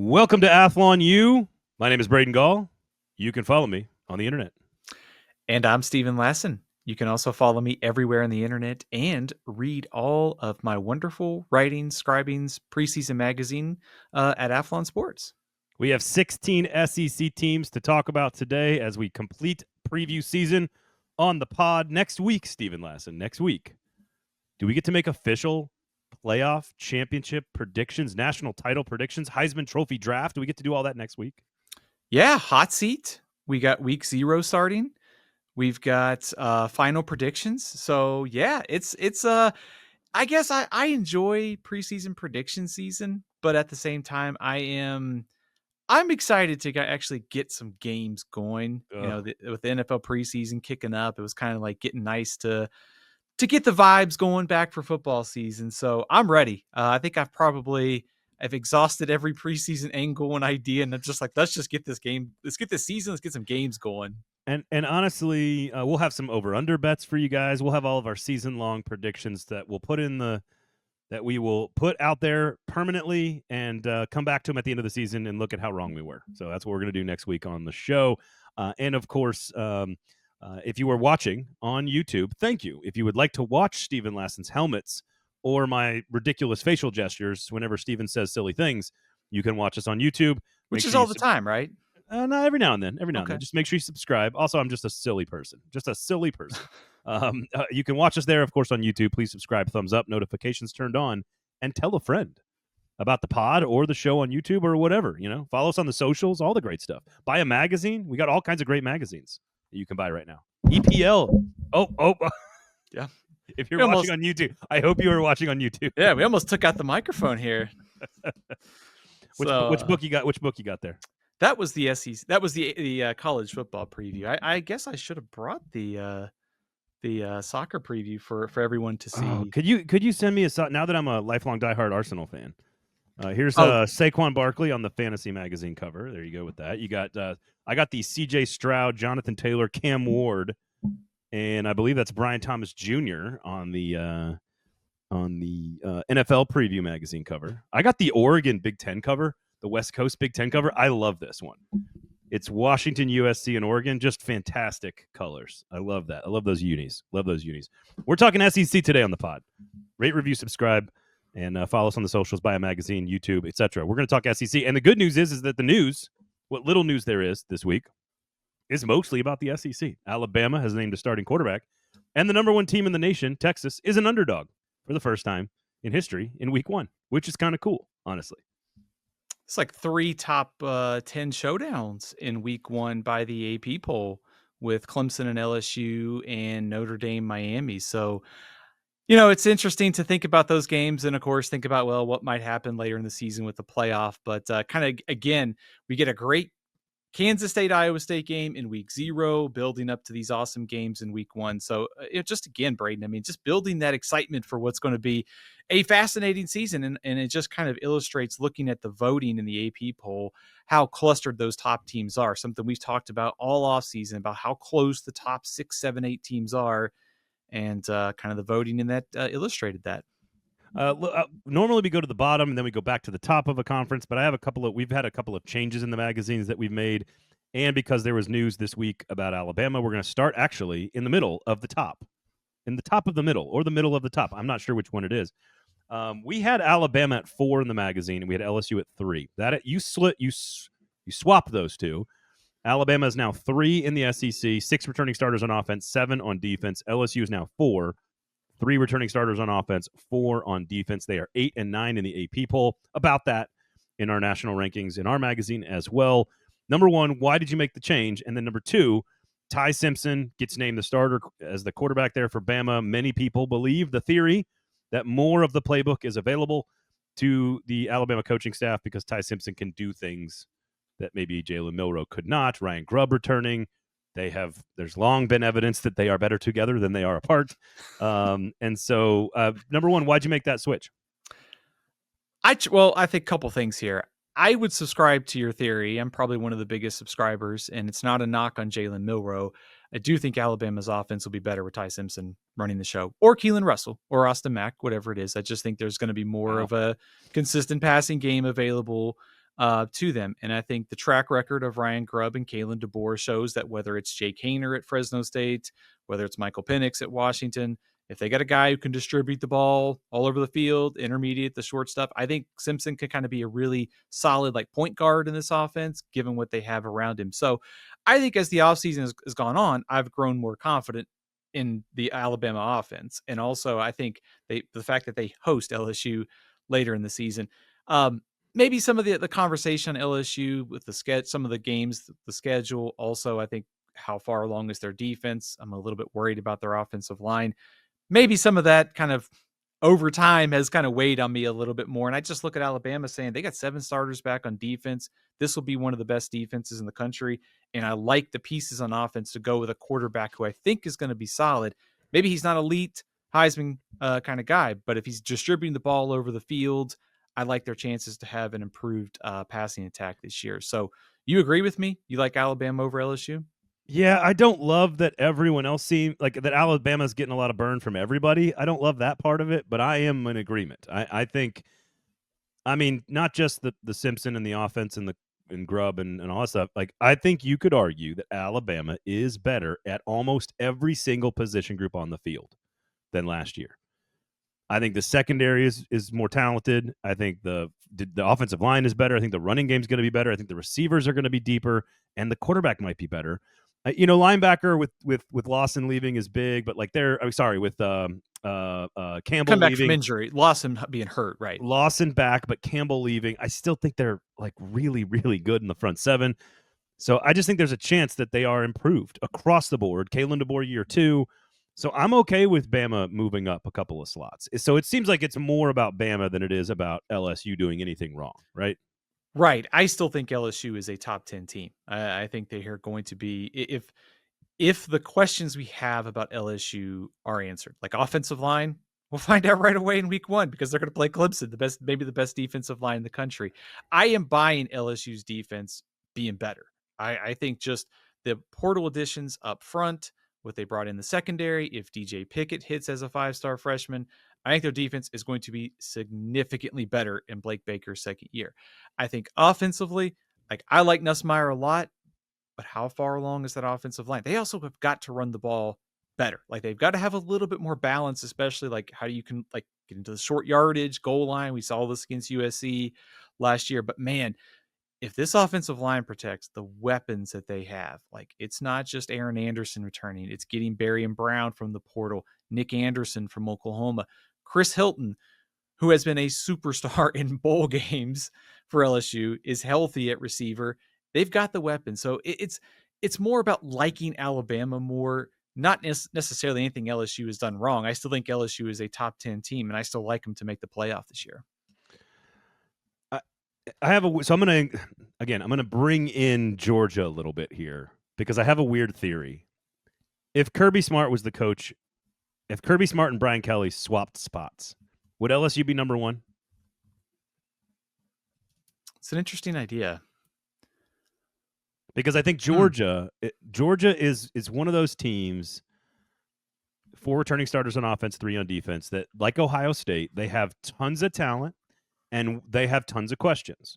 Welcome to Athlon U. My name is Braden Gall. You can follow me on the internet. And I'm Steven Lassen. You can also follow me everywhere on the internet and read all of my wonderful writings, scribings, preseason magazine at Athlon Sports. We have 16 SEC teams to talk about today as we complete preview season on the pod next week, Steven Lassen. Next week, do we get to make official playoff championship predictions, national title predictions, Heisman Trophy draft? Do we get to do all that next week? Yeah, hot seat. We got week 0 starting. We've got final predictions. So yeah, it's I guess I enjoy preseason prediction season, but at the same time I'm excited to actually get some games going. With the NFL preseason kicking up, it was kind of like getting nice to get the vibes going back for football season. So I'm ready. I think I've exhausted every preseason angle and idea, and I'm just like, let's just get this game. Let's get this season. Let's get some games going. And honestly, we'll have some over-under bets for you guys. We'll have all of our season-long predictions that we will put out there permanently and come back to them at the end of the season and look at how wrong we were. So that's what we're going to do next week on the show. And of course, if you were watching on YouTube, thank you. If you would like to watch Steven Lassen's helmets or my ridiculous facial gestures whenever Steven says silly things, you can watch us on YouTube. Which is all the time, right? No, every now and then. Every now and then. Just make sure you subscribe. Also, I'm just a silly person. You can watch us there, of course, on YouTube. Please subscribe, thumbs up, notifications turned on, and tell a friend about the pod or the show on YouTube or whatever. Follow us on the socials, all the great stuff. Buy a magazine. We got all kinds of great magazines that you can buy right now. EPL. Oh. Yeah. If you're watching on YouTube, I hope you are watching on YouTube. Yeah, we almost took out the microphone here. Which book you got? Which book you got there? That was the SEC. That was the college football preview. I guess I should have brought the soccer preview for everyone to see. Oh, could you send me now that I'm a lifelong diehard Arsenal fan? Here's Saquon Barkley on the Fantasy Magazine cover. There you go with that. You got I got the C.J. Stroud, Jonathan Taylor, Cam Ward, and I believe that's Brian Thomas Jr. on the NFL Preview Magazine cover. I got the Oregon Big Ten cover. The West Coast Big Ten cover. I love this one. It's Washington, USC, and Oregon. Just fantastic colors. I love that. I love those unis. We're talking SEC today on the pod. Rate, review, subscribe, and follow us on the socials, buy a magazine, YouTube, etc. We're going to talk SEC. And the good news is that the news, what little news there is this week, is mostly about the SEC. Alabama has named a starting quarterback, and the number one team in the nation, Texas, is an underdog for the first time in history in week 1, which is kind of cool, honestly. It's like 3 top 10 showdowns in week 1 by the AP poll with Clemson and LSU and Notre Dame, Miami. So, it's interesting to think about those games and, of course, think about, what might happen later in the season with the playoff. But kind of, again, we get a great Kansas State, Iowa State game in week 0, building up to these awesome games in week 1. So just again, Braden, just building that excitement for what's going to be a fascinating season. And it just kind of illustrates, looking at the voting in the AP poll, how clustered those top teams are. Something we've talked about all offseason about how close the top 6, 7, 8 teams are. And kind of the voting in that illustrated that. Normally we go to the bottom and then we go back to the top of a conference, but we've had a couple of changes in the magazines that we've made. And because there was news this week about Alabama, we're going to start actually in the middle of the top, in the top of the middle or the middle of the top. I'm not sure which one it is. We had Alabama at 4 in the magazine and we had LSU at 3. You swap those two. Alabama is now 3 in the SEC, 6 returning starters on offense, 7 on defense. LSU is now 4. 3 returning starters on offense, 4 on defense. They are 8 and 9 in the AP poll. About that in our national rankings in our magazine as well. Number 1, why did you make the change? And then number 2, Ty Simpson gets named the starter as the quarterback there for Bama. Many people believe the theory that more of the playbook is available to the Alabama coaching staff because Ty Simpson can do things that maybe Jalen Milroe could not. Ryan Grubb returning. There's long been evidence that they are better together than they are apart. And so, number 1, why'd you make that switch? I think a couple things here. I would subscribe to your theory. I'm probably one of the biggest subscribers, and it's not a knock on Jalen Milroe. I do think Alabama's offense will be better with Ty Simpson running the show, or Keelan Russell, or Austin Mack, whatever it is. I just think there's going to be more of a consistent passing game available. to them. And I think the track record of Ryan Grubb and Kalen DeBoer shows that whether it's Jake Haener at Fresno State, whether it's Michael Penix at Washington, if they got a guy who can distribute the ball all over the field, intermediate, the short stuff, I think Simpson could kind of be a really solid like point guard in this offense, given what they have around him. So I think as the offseason has gone on, I've grown more confident in the Alabama offense. And also I think the fact that they host LSU later in the season, maybe some of the conversation on LSU with some of the games, the schedule. Also, I think how far along is their defense? I'm a little bit worried about their offensive line. Maybe some of that kind of over time has kind of weighed on me a little bit more. And I just look at Alabama saying they got 7 starters back on defense. This will be one of the best defenses in the country. And I like the pieces on offense to go with a quarterback who I think is going to be solid. Maybe he's not elite Heisman kind of guy, but if he's distributing the ball over the field, I like their chances to have an improved passing attack this year. So you agree with me? You like Alabama over LSU? Yeah, I don't love that everyone else seems like that Alabama's getting a lot of burn from everybody. I don't love that part of it, but I am in agreement. I think, I mean, not just the Simpson and the offense and Grubb and all that stuff. Like, I think you could argue that Alabama is better at almost every single position group on the field than last year. I think the secondary is more talented. I think the offensive line is better. I think the running game is going to be better. I think the receivers are going to be deeper, and the quarterback might be better. Linebacker with Lawson leaving is big, but like with Campbell come back leaving from injury, Lawson being hurt, right? Lawson back, but Campbell leaving. I still think they're like really, really good in the front seven. So I just think there's a chance that they are improved across the board. Kalen DeBoer year 2. So I'm okay with Bama moving up a couple of slots. So it seems like it's more about Bama than it is about LSU doing anything wrong, right? Right. I still think LSU is a top 10 team. I think they are going to be, if the questions we have about LSU are answered, like offensive line, we'll find out right away in week 1 because they're going to play Clemson, maybe the best defensive line in the country. I am buying LSU's defense being better. I think just the portal additions up front, what they brought in the secondary, if DJ Pickett hits as a 5-star freshman, I think their defense is going to be significantly better in Blake Baker's second year. I think offensively, like I like Nussmeier a lot, but how far along is that offensive line? They also have got to run the ball better. Like they've got to have a little bit more balance, especially like how you can like get into the short yardage goal line. We saw this against USC last year, but man, if this offensive line protects the weapons that they have, like it's not just Aaron Anderson returning, it's getting Barry and Brown from the portal, Nick Anderson from Oklahoma, Chris Hilton, who has been a superstar in bowl games for LSU, is healthy at receiver. They've got the weapons. So it's more about liking Alabama more, not necessarily anything LSU has done wrong. I still think LSU is a top 10 team, and I still like them to make the playoff this year. I'm gonna bring in Georgia a little bit here because I have a weird theory. If Kirby Smart was the coach, if Kirby Smart and Brian Kelly swapped spots, would LSU be number 1? It's an interesting idea. Because I think Georgia is one of those teams, 4 returning starters on offense, 3 on defense, that like Ohio State, they have tons of talent and they have tons of questions.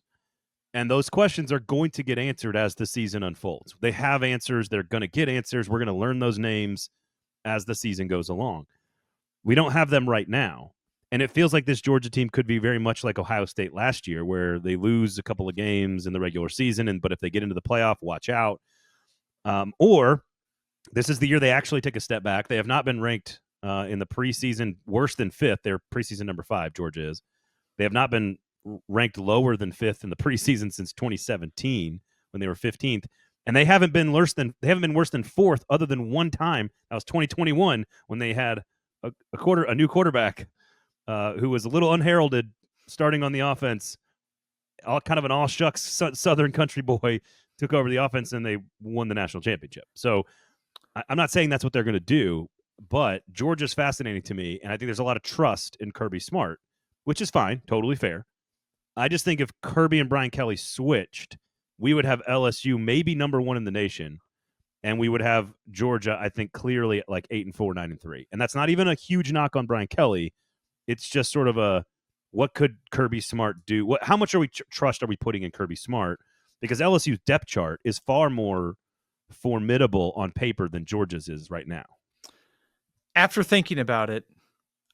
And those questions are going to get answered as the season unfolds. They have answers. They're going to get answers. We're going to learn those names as the season goes along. We don't have them right now. And it feels like this Georgia team could be very much like Ohio State last year, where they lose a couple of games in the regular season, but if they get into the playoff, watch out. Or this is the year they actually take a step back. They have not been ranked in the preseason worse than 5th. They're preseason number 5, Georgia is. They have not been ranked lower than 5th in the preseason since 2017 when they were 15th. And they haven't been worse than 4th other than one time. That was 2021 when they had a new quarterback who was a little unheralded starting on the offense. Kind of an all-shucks Southern country boy took over the offense and they won the national championship. So I'm not saying that's what they're going to do, but Georgia's fascinating to me, and I think there's a lot of trust in Kirby Smart, which is fine, totally fair. I just think if Kirby and Brian Kelly switched, we would have LSU maybe number 1 in the nation, and we would have Georgia, I think, clearly at like 8-4, 9-3. And that's not even a huge knock on Brian Kelly. It's just sort of what could Kirby Smart do? How much trust are we putting in Kirby Smart? Because LSU's depth chart is far more formidable on paper than Georgia's is right now. After thinking about it,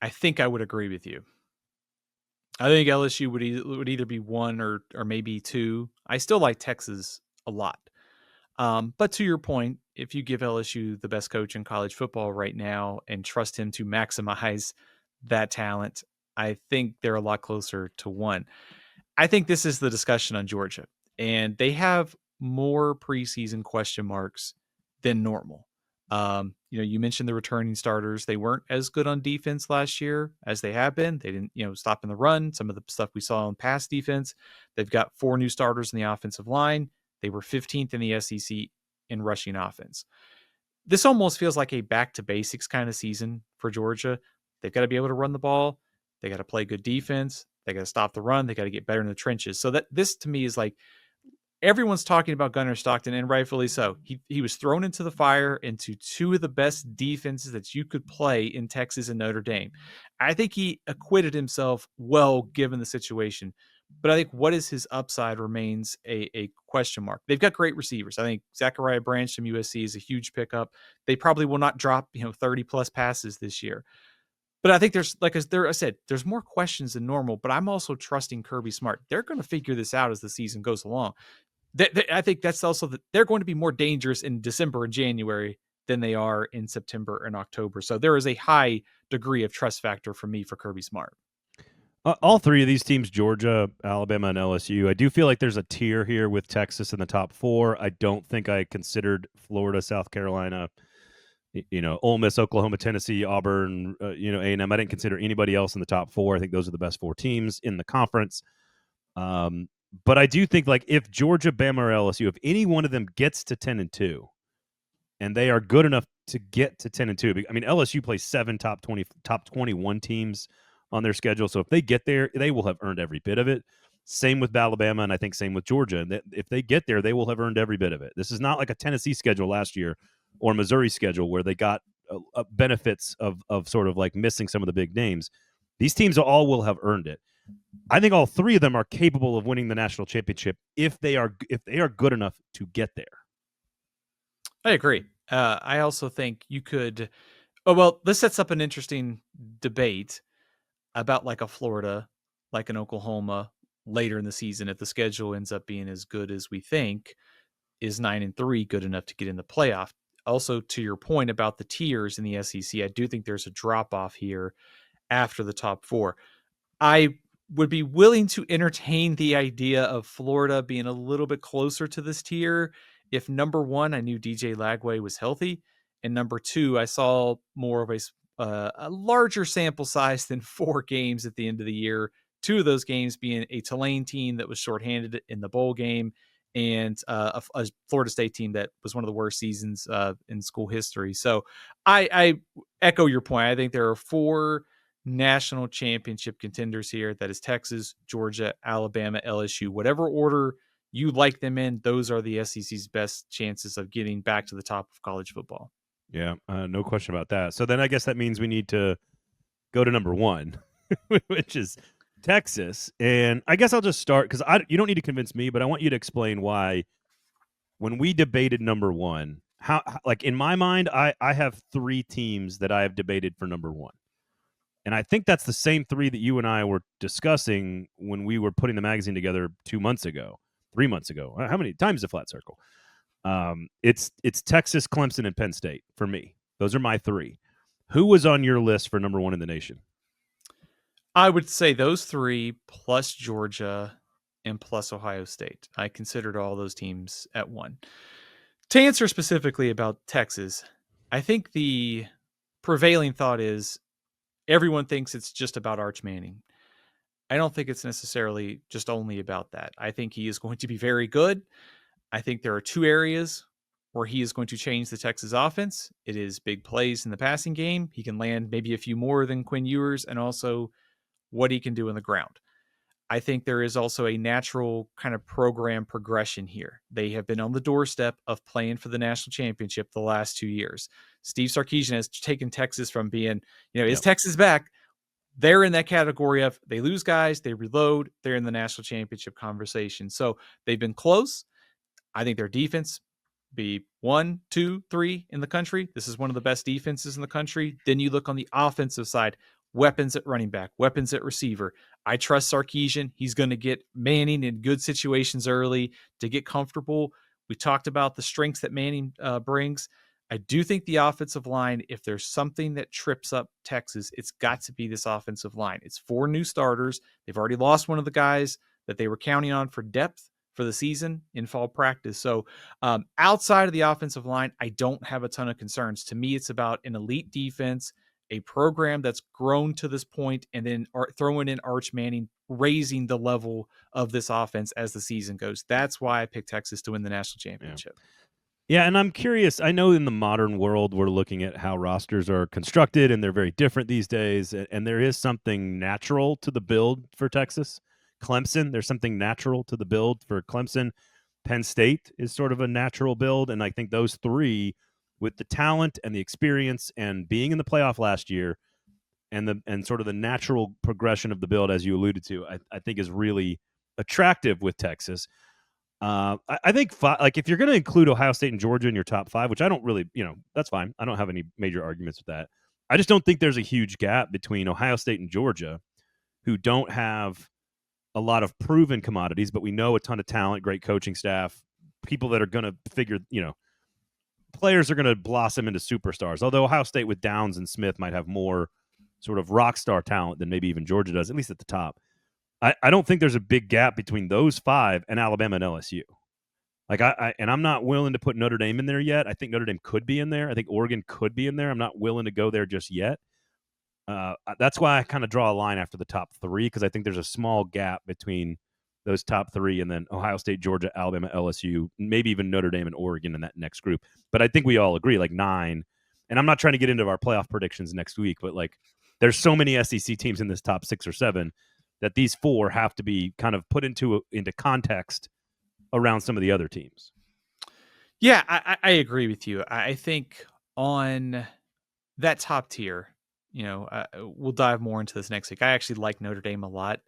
I think I would agree with you. I think LSU would either be 1 or maybe 2. I still like Texas a lot. But to your point, if you give LSU the best coach in college football right now and trust him to maximize that talent, I think they're a lot closer to 1. I think this is the discussion on Georgia, and they have more preseason question marks than normal. You mentioned the returning starters. They weren't as good on defense last year as they have been. They didn't, stop in the run. Some of the stuff we saw on pass defense. They've got 4 new starters in the offensive line. They were 15th in the SEC in rushing offense. This almost feels like a back to basics kind of season for Georgia. They've got to be able to run the ball. They got to play good defense. They got to stop the run. They got to get better in the trenches. So that this to me is like everyone's talking about Gunnar Stockton, and rightfully so. He was thrown into the fire into 2 of the best defenses that you could play in Texas and Notre Dame. I think he acquitted himself well given the situation. But I think what is his upside remains a question mark. They've got great receivers. I think Zachariah Branch from USC is a huge pickup. They probably will not drop 30 plus passes this year. But I think there's, like I said, there's more questions than normal. But I'm also trusting Kirby Smart. They're going to figure this out as the season goes along. I think that's also that they're going to be more dangerous in December and January than they are in September and October. So there is a high degree of trust factor for me for Kirby Smart. All 3 of these teams, Georgia, Alabama, and LSU, I do feel like there's a tier here with Texas in the top 4. I don't think I considered Florida, South Carolina, Ole Miss, Oklahoma, Tennessee, Auburn, A&M. I didn't consider anybody else in the top 4. I think those are the best 4 teams in the conference. But I do think, like, if Georgia, Bama, or LSU, if any one of them gets to 10-2, and they are good enough to get to 10-2, I mean, LSU plays 7 top 21 teams on their schedule. So if they get there, they will have earned every bit of it. Same with Alabama, and I think same with Georgia. And if they get there, they will have earned every bit of it. This is not like a Tennessee schedule last year or Missouri schedule where they got benefits of sort of like missing some of the big names. These teams all will have earned it. I think all 3 of them are capable of winning the national championship if they are good enough to get there. I agree. I also think you could. Oh well, this sets up an interesting debate about like a Florida, like an Oklahoma later in the season. If the schedule ends up being as good as we think, is 9-3 good enough to get in the playoff? Also, to your point about the tiers in the SEC, I do think there's a drop off here after the top 4. I would be willing to entertain the idea of Florida being a little bit closer to this tier if number 1, I knew DJ Lagway was healthy, and number 2, I saw more of a larger sample size than 4 games at the end of the year. 2 of those games being a Tulane team that was shorthanded in the bowl game and a Florida State team that was one of the worst seasons in school history. So I echo your point. I think there are 4 national championship contenders here. That is Texas, Georgia, Alabama, LSU. Whatever order you like them in, those are the SEC's best chances of getting back to the top of college football. Yeah, no question about that. So then I guess that means we need to go to number 1, which is Texas. And I guess I'll just start because you don't need to convince me, but I want you to explain why when we debated number 1, how like in my mind, I have 3 teams that I have debated for number 1. And I think that's the same 3 that you and I were discussing when we were putting the magazine together 2 months ago, 3 months ago. How many times a flat circle? It's Texas, Clemson, and Penn State for me. Those are my 3. Who was on your list for number 1 in the nation? I would say those 3 plus Georgia and plus Ohio State. I considered all those teams at 1. To answer specifically about Texas, I think the prevailing thought is everyone thinks it's just about Arch Manning. I don't think it's necessarily just only about that. I think he is going to be very good. I think there are 2 areas where he is going to change the Texas offense. It is big plays in the passing game. He can land maybe a few more than Quinn Ewers, and also what he can do on the ground. I think there is also a natural kind of program progression here. They have been on the doorstep of playing for the national championship the last 2 years. Steve Sarkisian has taken Texas from being, is Texas back? they're in that category of they lose guys, they reload, they're in the national championship conversation. So they've been close. I think their defense be 1, 2, 3 in the country. This is one of the best defenses in the country. Then you look on the offensive side, weapons at running back, weapons at receiver. I trust Sarkisian. He's going to get Manning in good situations early to get comfortable. We talked about the strengths that Manning brings. I do think the offensive line, if there's something that trips up Texas, it's got to be this offensive line. It's 4 new starters. They've already lost one of the guys that they were counting on for depth for the season in fall practice. So outside of the offensive line, I don't have a ton of concerns. To me, it's about an elite defense, a program that's grown to this point, and then throwing in Arch Manning, raising the level of this offense as the season goes. That's why I picked Texas to win the national championship. Yeah, and I'm curious. I know in the modern world, we're looking at how rosters are constructed, and they're very different these days. And there is something natural to the build for Texas. Clemson, there's something natural to the build for Clemson. Penn State is sort of a natural build, and I think those three, with the talent and the experience and being in the playoff last year, and sort of the natural progression of the build, as you alluded to, I think is really attractive with Texas. I think if you're going to include Ohio State and Georgia in your top 5, which I don't really, that's fine. I don't have any major arguments with that. I just don't think there's a huge gap between Ohio State and Georgia, who don't have a lot of proven commodities, but we know a ton of talent, great coaching staff, people that are going to figure, players are going to blossom into superstars. Although Ohio State with Downs and Smith might have more sort of rock star talent than maybe even Georgia does, at least at the top. I don't think there's a big gap between those 5 and Alabama and LSU. And I'm not willing to put Notre Dame in there yet. I think Notre Dame could be in there. I think Oregon could be in there. I'm not willing to go there just yet. That's why I kind of draw a line after the top 3, because I think there's a small gap between those top 3 and then Ohio State, Georgia, Alabama, LSU, maybe even Notre Dame and Oregon in that next group. But I think we all agree, 9. And I'm not trying to get into our playoff predictions next week, but there's so many SEC teams in this top 6 or 7 that these 4 have to be kind of put into context around some of the other teams. Yeah, I agree with you. I think on that top tier, we'll dive more into this next week. I actually like Notre Dame a lot,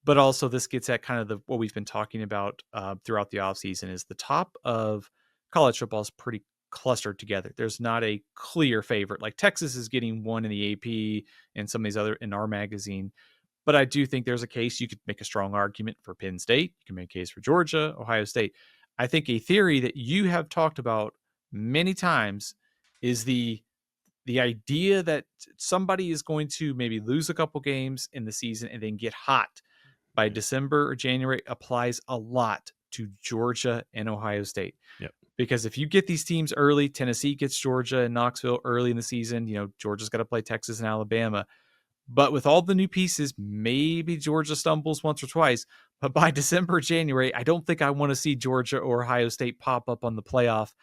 but also this gets at kind of what we've been talking about throughout the offseason is the top of college football is pretty clustered together. There's not a clear favorite. Like Texas is getting 1 in the AP and some of these other in our magazine. But I do think there's a case you could make a strong argument for Penn State. You can make a case for Georgia, Ohio State. I think a theory that you have talked about many times is the idea that somebody is going to maybe lose a couple games in the season and then get hot by December or January applies a lot to Georgia and Ohio State. Yep. Because if you get these teams early, Tennessee gets Georgia and Knoxville early in the season, Georgia's got to play Texas and Alabama. But with all the new pieces, maybe Georgia stumbles once or twice. But by December, January, I don't think I want to see Georgia or Ohio State pop up on the playoff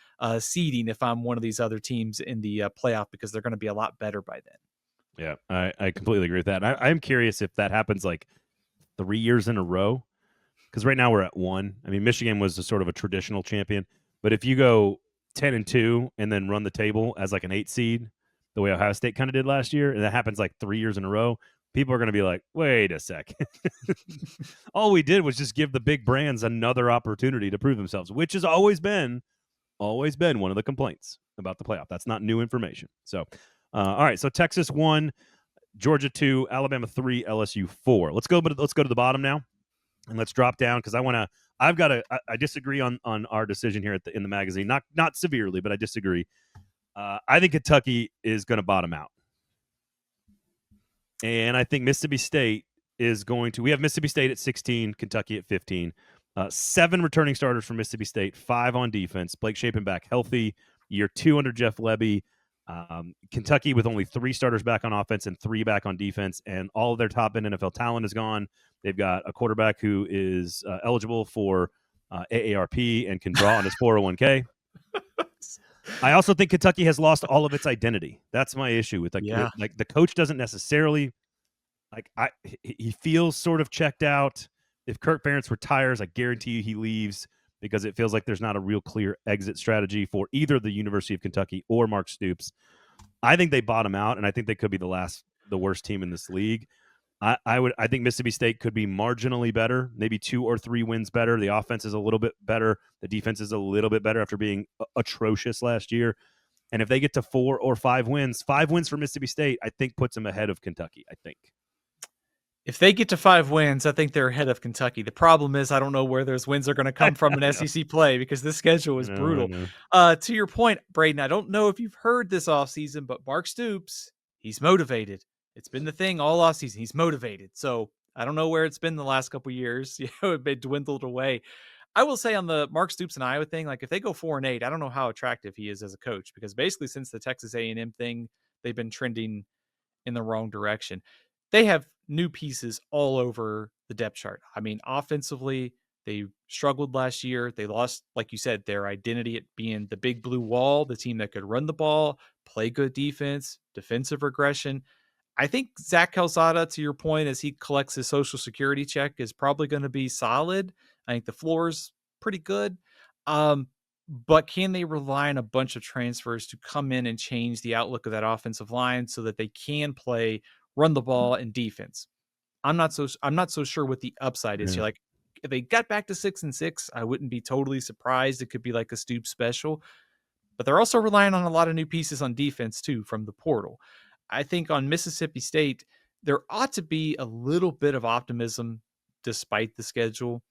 seeding if I'm one of these other teams in the playoff, because they're going to be a lot better by then. Yeah, I completely agree with that. I'm curious if that happens 3 years in a row, because right now we're at 1. I mean, Michigan was a sort of a traditional champion. But if you go 10-2 and then run the table as an 8 seed, the way Ohio State kind of did last year, and that happens 3 years in a row, people are going to be like, wait a sec. All we did was just give the big brands another opportunity to prove themselves, which has always been one of the complaints about the playoff. That's not new information. So, all right. So Texas 1, Georgia 2, Alabama 3, LSU 4. Let's go to the bottom now, and let's drop down, because I disagree on our decision here in the magazine. Not severely, but I disagree. I think Kentucky is going to bottom out. And I think Mississippi State is going to – we have Mississippi State at 16, Kentucky at 15. 7 returning starters for Mississippi State, 5 on defense. Blake Shapen back healthy. Year 2 under Jeff Lebby. Kentucky with only 3 starters back on offense and 3 back on defense, and all of their top-end NFL talent is gone. They've got a quarterback who is eligible for AARP and can draw on his 401k. I also think Kentucky has lost all of its identity. That's my issue with the coach doesn't necessarily he feels sort of checked out. If Kirk Ferentz retires, I guarantee you he leaves, because it feels like there's not a real clear exit strategy for either the University of Kentucky or Mark Stoops. I think they bottom out, and I think they could be the worst team in this league. I think Mississippi State could be marginally better, maybe 2 or 3 wins better. The offense is a little bit better. The defense is a little bit better after being atrocious last year. And if they get to 4 or 5 wins for Mississippi State, I think puts them ahead of Kentucky, I think. If they get to 5 wins, I think they're ahead of Kentucky. The problem is I don't know where those wins are going to come from in SEC play because this schedule is brutal. To your point, Braden, I don't know if you've heard this offseason, but Mark Stoops, he's motivated. It's been the thing all offseason. He's motivated. So I don't know where it's been the last couple of years. It dwindled away. I will say on the Mark Stoops and Iowa thing, like if they go 4-8, I don't know how attractive he is as a coach because basically since the Texas A&M thing, they've been trending in the wrong direction. They have new pieces all over the depth chart. I mean, offensively, they struggled last year. They lost, like you said, their identity at being the big blue wall, the team that could run the ball, play good defense, defensive regression. I think Zach Calzada, to your point, as he collects his Social Security check, is probably going to be solid. I think the floor is pretty good. But can they rely on a bunch of transfers to come in and change the outlook of that offensive line so that they can play, run the ball, and defense? I'm not so sure what the upside is. Yeah. Like if they got back to 6-6, I wouldn't be totally surprised. It could be like a Stoop special, but they're also relying on a lot of new pieces on defense too from the portal. I think on Mississippi State, there ought to be a little bit of optimism despite the schedule.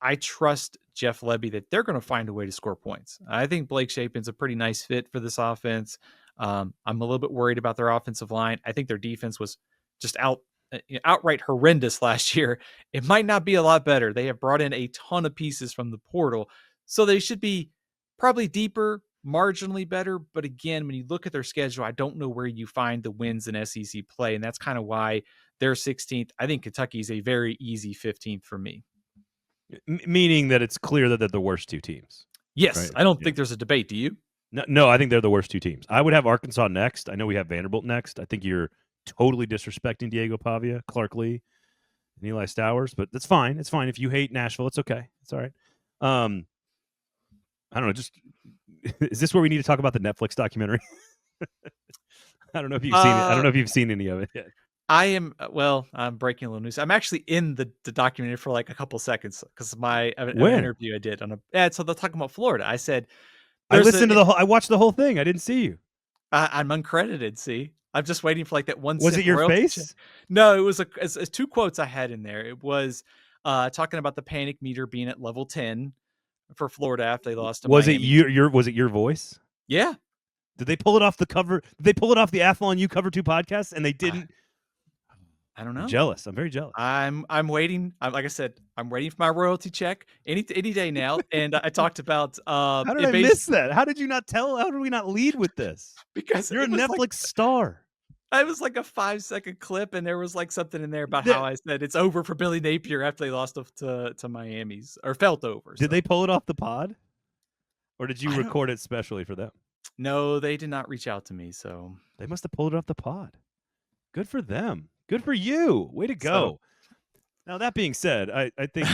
I trust Jeff Lebby that they're going to find a way to score points. I think Blake Shapen's a pretty nice fit for this offense. I'm a little bit worried about their offensive line. I think their defense was just outright horrendous last year. It might not be a lot better. They have brought in a ton of pieces from the portal, so they should be probably deeper, marginally better. But again, when you look at their schedule, I don't know where you find the wins in SEC play, and that's kind of why they're 16th. I think Kentucky is a very easy 15th for me. Meaning that it's clear that they're the worst 2 teams. Yes, right? I don't think there's a debate. Do you? No, I think they're the worst 2 teams. I would have Arkansas next. I know we have Vanderbilt next. I think you're totally disrespecting Diego Pavia, Clark Lee, and Eli Stowers, but that's fine. It's fine. If you hate Nashville, it's okay. It's all right. I don't know. Just is this where we need to talk about the Netflix documentary? I don't know if you've seen it. I don't know if you've seen any of it yet. I'm breaking a little news. I'm actually in the documentary for like a couple seconds because an interview I did on so they're talking about Florida. I said, I listened to I watched the whole thing. I didn't see you. I'm uncredited. See, I'm just waiting for like that one. Was it your face? Check. No, it was it's 2 quotes I had in there. It was talking about the panic meter being at level 10 for Florida after they lost to Miami. Was it your voice? Yeah. Did they pull it off the cover? Did they pull it off the Athlon U Cover 2 podcast? And they didn't. I don't know. I'm jealous. I'm very jealous. I'm waiting. Like I said, I'm waiting for my royalty check any day now. And I talked about. How did I miss that? How did you not tell? How did we not lead with this? Because you're a Netflix star. It was like a 5-second clip, and there was like something in there about how I said it's over for Billy Napier after they lost to Miami's or felt over. Did they pull it off the pod, or did you record it specially for them? No, they did not reach out to me. So they must have pulled it off the pod. Good for them. Good for you. Way to go. Now that being said, I think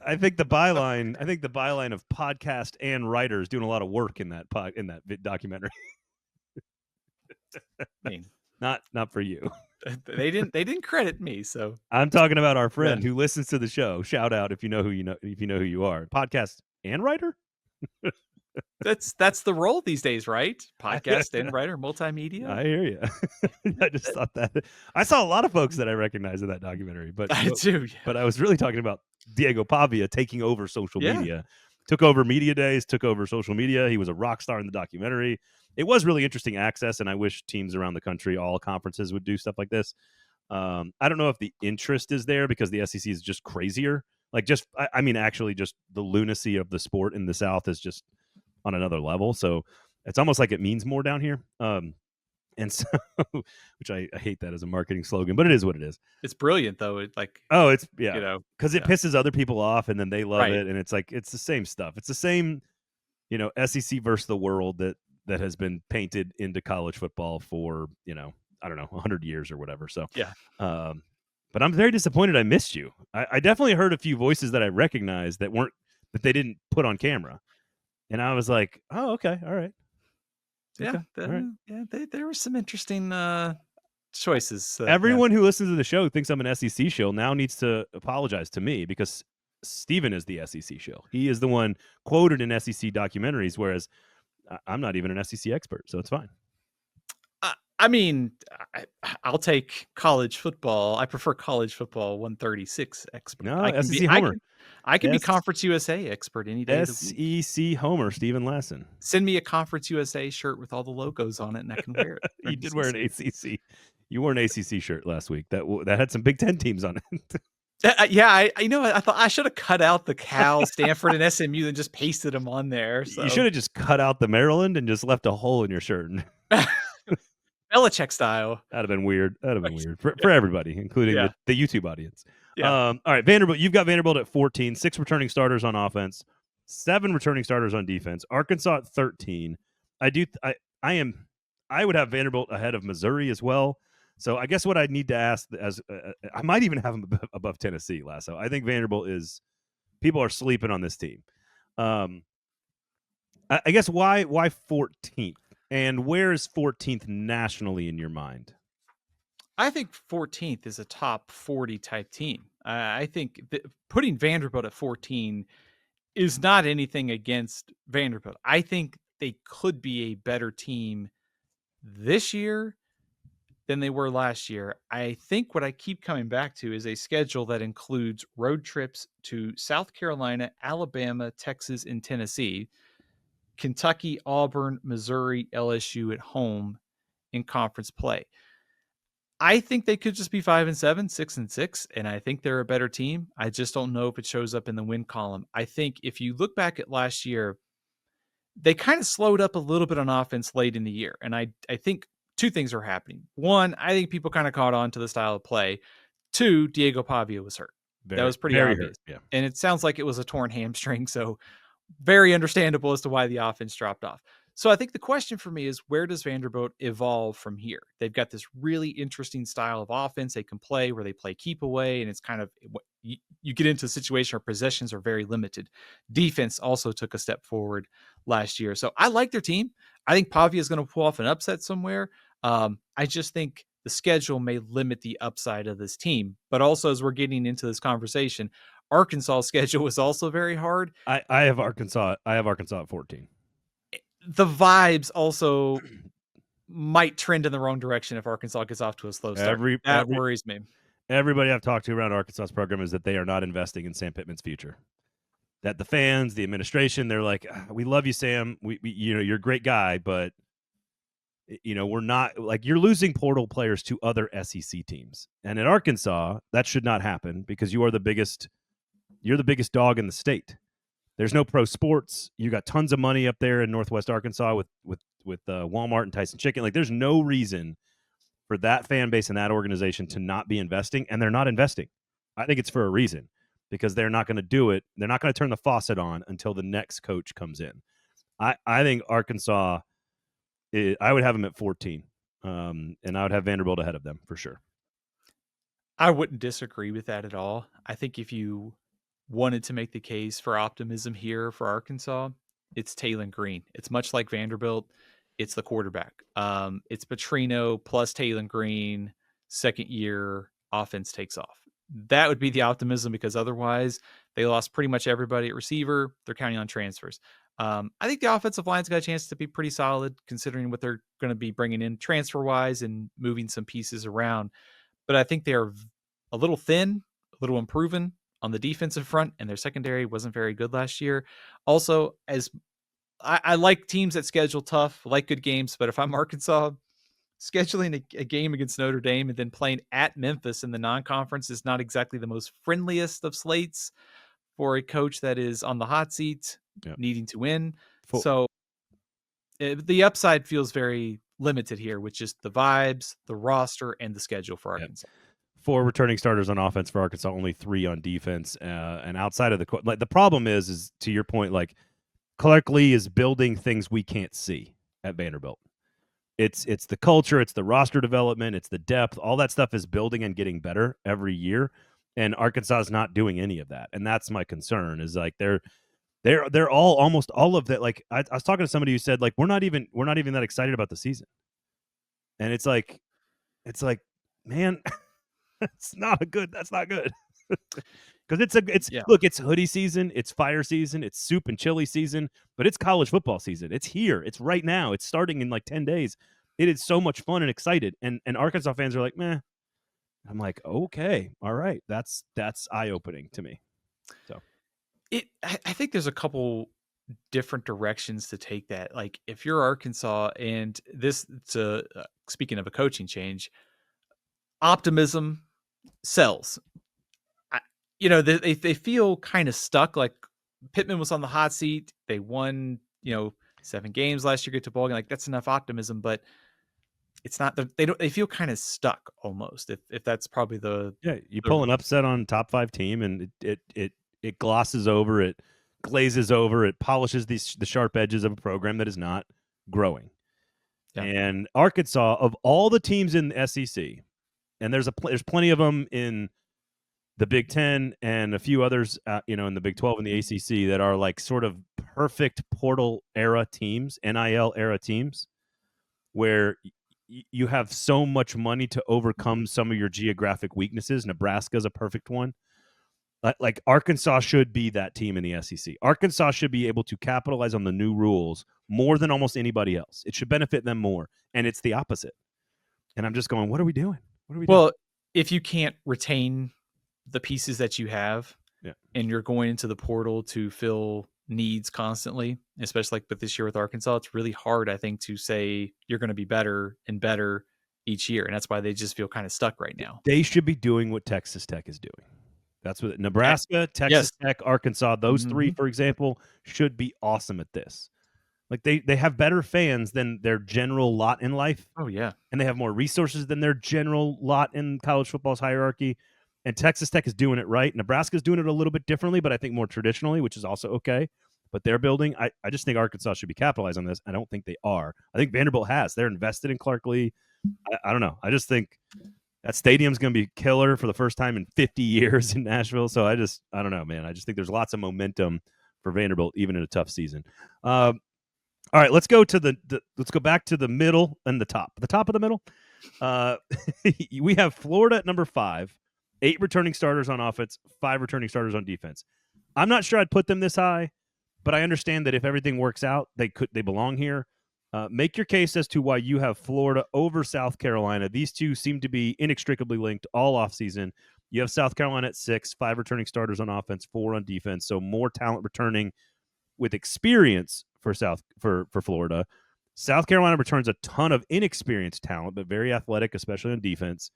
I think the byline of podcast and writers doing a lot of work in that documentary. I mean, not for you. They didn't credit me, so I'm talking about our friend who listens to the show. Shout out if you know who you are. Podcast and writer? That's the role these days, right? Podcast and writer, multimedia. I hear you. I just thought that I saw a lot of folks that I recognize in that documentary, but I do. Yeah. But I was really talking about Diego Pavia taking over social media, took over media days, took over social media. He was a rock star in the documentary. It was really interesting access, and I wish teams around the country, all conferences, would do stuff like this. I don't know if the interest is there because the SEC is just crazier. Like, actually, just the lunacy of the sport in the South is just on another level. So it's almost like it means more down here. And so, which I hate that as a marketing slogan, but it is what it is. It's brilliant though. It's because it pisses other people off and then they love it. And it's like, it's the same stuff. It's the same, SEC versus the world that has been painted into college football for, I don't know, 100 years or whatever. So, but I'm very disappointed I missed you. I definitely heard a few voices that I recognized that they didn't put on camera. And I was like, oh, okay. All right. Yeah. Okay, all right. Yeah. There were some interesting choices. Yeah. Everyone who listens to the show thinks I'm an SEC shill now needs to apologize to me because Steven is the SEC shill. He is the one quoted in SEC documentaries, whereas I'm not even an SEC expert, so it's fine. I mean, I'll take college football. I prefer college football 136 expert. No, I can SEC be homer. I can be Conference USA expert any day of the week. SEC homer, Steven Lasson. Send me a Conference USA shirt with all the logos on it, and I can wear it. You did wear an ACC. You wore an ACC shirt last week that had some Big Ten teams on it. Yeah, I thought I should have cut out the Cal, Stanford, and SMU and just pasted them on there. So. You should have just cut out the Maryland and just left a hole in your shirt. Belichick style. That'd have been weird. That'd have been weird for everybody, including the YouTube audience. Yeah. All right, Vanderbilt. You've got Vanderbilt at 14, 6 returning starters on offense, 7 returning starters on defense. Arkansas at 13. I would have Vanderbilt ahead of Missouri as well. So I guess what I need to ask I might even have them above Tennessee. Lasso. I think Vanderbilt people are sleeping on this team. I guess why 14th? And where is 14th nationally in your mind? I think 14th is a top 40 type team. I think putting Vanderbilt at 14 is not anything against Vanderbilt. I think they could be a better team this year than they were last year. I think what I keep coming back to is a schedule that includes road trips to South Carolina, Alabama, Texas, and Tennessee, Kentucky, Auburn, Missouri, LSU at home in conference play. I think they could just be 5-7, 6-6, and I think they're a better team. I just don't know if it shows up in the win column. I think if you look back at last year, they kind of slowed up a little bit on offense late in the year. And I think two things are happening. One, I think people kind of caught on to the style of play. Two, Diego Pavia was hurt. That was pretty obvious. Hurt, yeah. And it sounds like it was a torn hamstring. So very understandable as to why the offense dropped off. So I think the question for me is, where does Vanderbilt evolve from here? They've got this really interesting style of offense they can play where they play keep away, and it's kind of you get into a situation where possessions are very limited. Defense also took a step forward last year. So I like their team. I think Pavia is going to pull off an upset somewhere. I just think the schedule may limit the upside of this team. But also, as we're getting into this conversation, Arkansas' schedule was also very hard. I have Arkansas. I have Arkansas at 14. The vibes also might trend in the wrong direction if Arkansas gets off to a slow start. That worries me. Everybody I've talked to around Arkansas's program is that they are not investing in Sam Pittman's future. That the fans, the administration, they're like, we love you, Sam. We you're a great guy, but we're not, like, you're losing portal players to other SEC teams. And at Arkansas, that should not happen because you're the biggest dog in the state. There's no pro sports. You got tons of money up there in Northwest Arkansas with Walmart and Tyson Chicken. Like, there's no reason for that fan base and that organization to not be investing, and they're not investing. I think it's for a reason, because they're not going to do it. They're not going to turn the faucet on until the next coach comes in. I think Arkansas, I would have them at 14, and I would have Vanderbilt ahead of them for sure. I wouldn't disagree with that at all. I think if you wanted to make the case for optimism here for Arkansas, it's Taylor Green. It's much like Vanderbilt. It's the quarterback. It's Petrino plus Taylor Green, second year, offense takes off. That would be the optimism, because otherwise they lost pretty much everybody at receiver. They're counting on transfers. I think the offensive line's got a chance to be pretty solid considering what they're going to be bringing in transfer-wise and moving some pieces around. But I think they're a little thin, a little unproven on the defensive front, and their secondary wasn't very good last year. Also, as I like teams that schedule tough, like good games, but if I'm Arkansas, scheduling a game against Notre Dame and then playing at Memphis in the non-conference is not exactly the most friendliest of slates for a coach that is on the hot seat, needing to win. So the upside feels very limited here with just the vibes, the roster, and the schedule for Arkansas. 4 returning starters on offense for Arkansas, only 3 on defense. And outside of the problem is to your point, like, Clark Lee is building things we can't see at Vanderbilt. It's the culture, it's the roster development, it's the depth. All that stuff is building and getting better every year. And Arkansas is not doing any of that. And that's my concern, is like they're almost all of that. Like, I was talking to somebody who said, like, we're not even that excited about the season. And it's like, it's like, man, that's not good. Because it's Yeah. look, it's hoodie season, it's fire season, it's soup and chili season, but it's college football season. It's here. It's right now. It's starting in like 10 days. It is so much fun and excited. And Arkansas fans are like, meh. I'm like, okay, all right. That's eye opening to me. So I think there's a couple different directions to take that. Like if you're Arkansas and this to speaking of a coaching change, optimism sells. I, they feel kind of stuck. Like Pittman was on the hot seat. They won, 7 games last year, get to bowl game. Like that's enough optimism, but it's not. They feel kind of stuck almost. If that's probably yeah, you the pull an upset on top 5 team, and it glosses over, it glazes over, it polishes the sharp edges of a program that is not growing. yeah. And Arkansas, of all the teams in the SEC, and there's plenty of them in the Big Ten and a few others, in the Big 12 and the ACC that are like sort of perfect portal era teams, NIL era teams, where you have so much money to overcome some of your geographic weaknesses. Nebraska's a perfect one. Like Arkansas should be that team in the SEC. Arkansas should be able to capitalize on the new rules more than almost anybody else. It should benefit them more, and it's the opposite. And I'm just going, what are we doing? What are we doing? Well, if you can't retain the pieces that you have, Yeah. and you're going into the portal to fill needs constantly, especially like with this year with Arkansas, it's really hard, I think, to say you're going to be better and better each year. And that's why they just feel kind of stuck right now. They should be doing what Texas Tech is doing. That's what Nebraska, Texas Yes. Tech, Arkansas, those 3, Mhm. for example, should be awesome at this. Like they have better fans than their general lot in life, Oh, yeah. and they have more resources than their general lot in college football's hierarchy. And Texas Tech is doing it right. Nebraska's doing it a little bit differently, but I think more traditionally, which is also okay. But they're building. I just think Arkansas should be capitalized on this. I don't think they are. I think Vanderbilt has. They're invested in Clark Lee. I don't know. I just think that stadium's going to be killer for the first time in 50 years in Nashville. So I don't know, man. I just think there's lots of momentum for Vanderbilt, even in a tough season. All right, let's go to let's go back to the middle and the top. The top of the middle. We have Florida at number 5, 8 returning starters on offense, 5 returning starters on defense. I'm not sure I'd put them this high, but I understand that if everything works out, they belong here. Make your case as to why you have Florida over South Carolina. These two seem to be inextricably linked all offseason. You have South Carolina at 6, 5 returning starters on offense, 4 on defense, so more talent returning with experience for Florida. South Carolina returns a ton of inexperienced talent, but very athletic, especially on defense.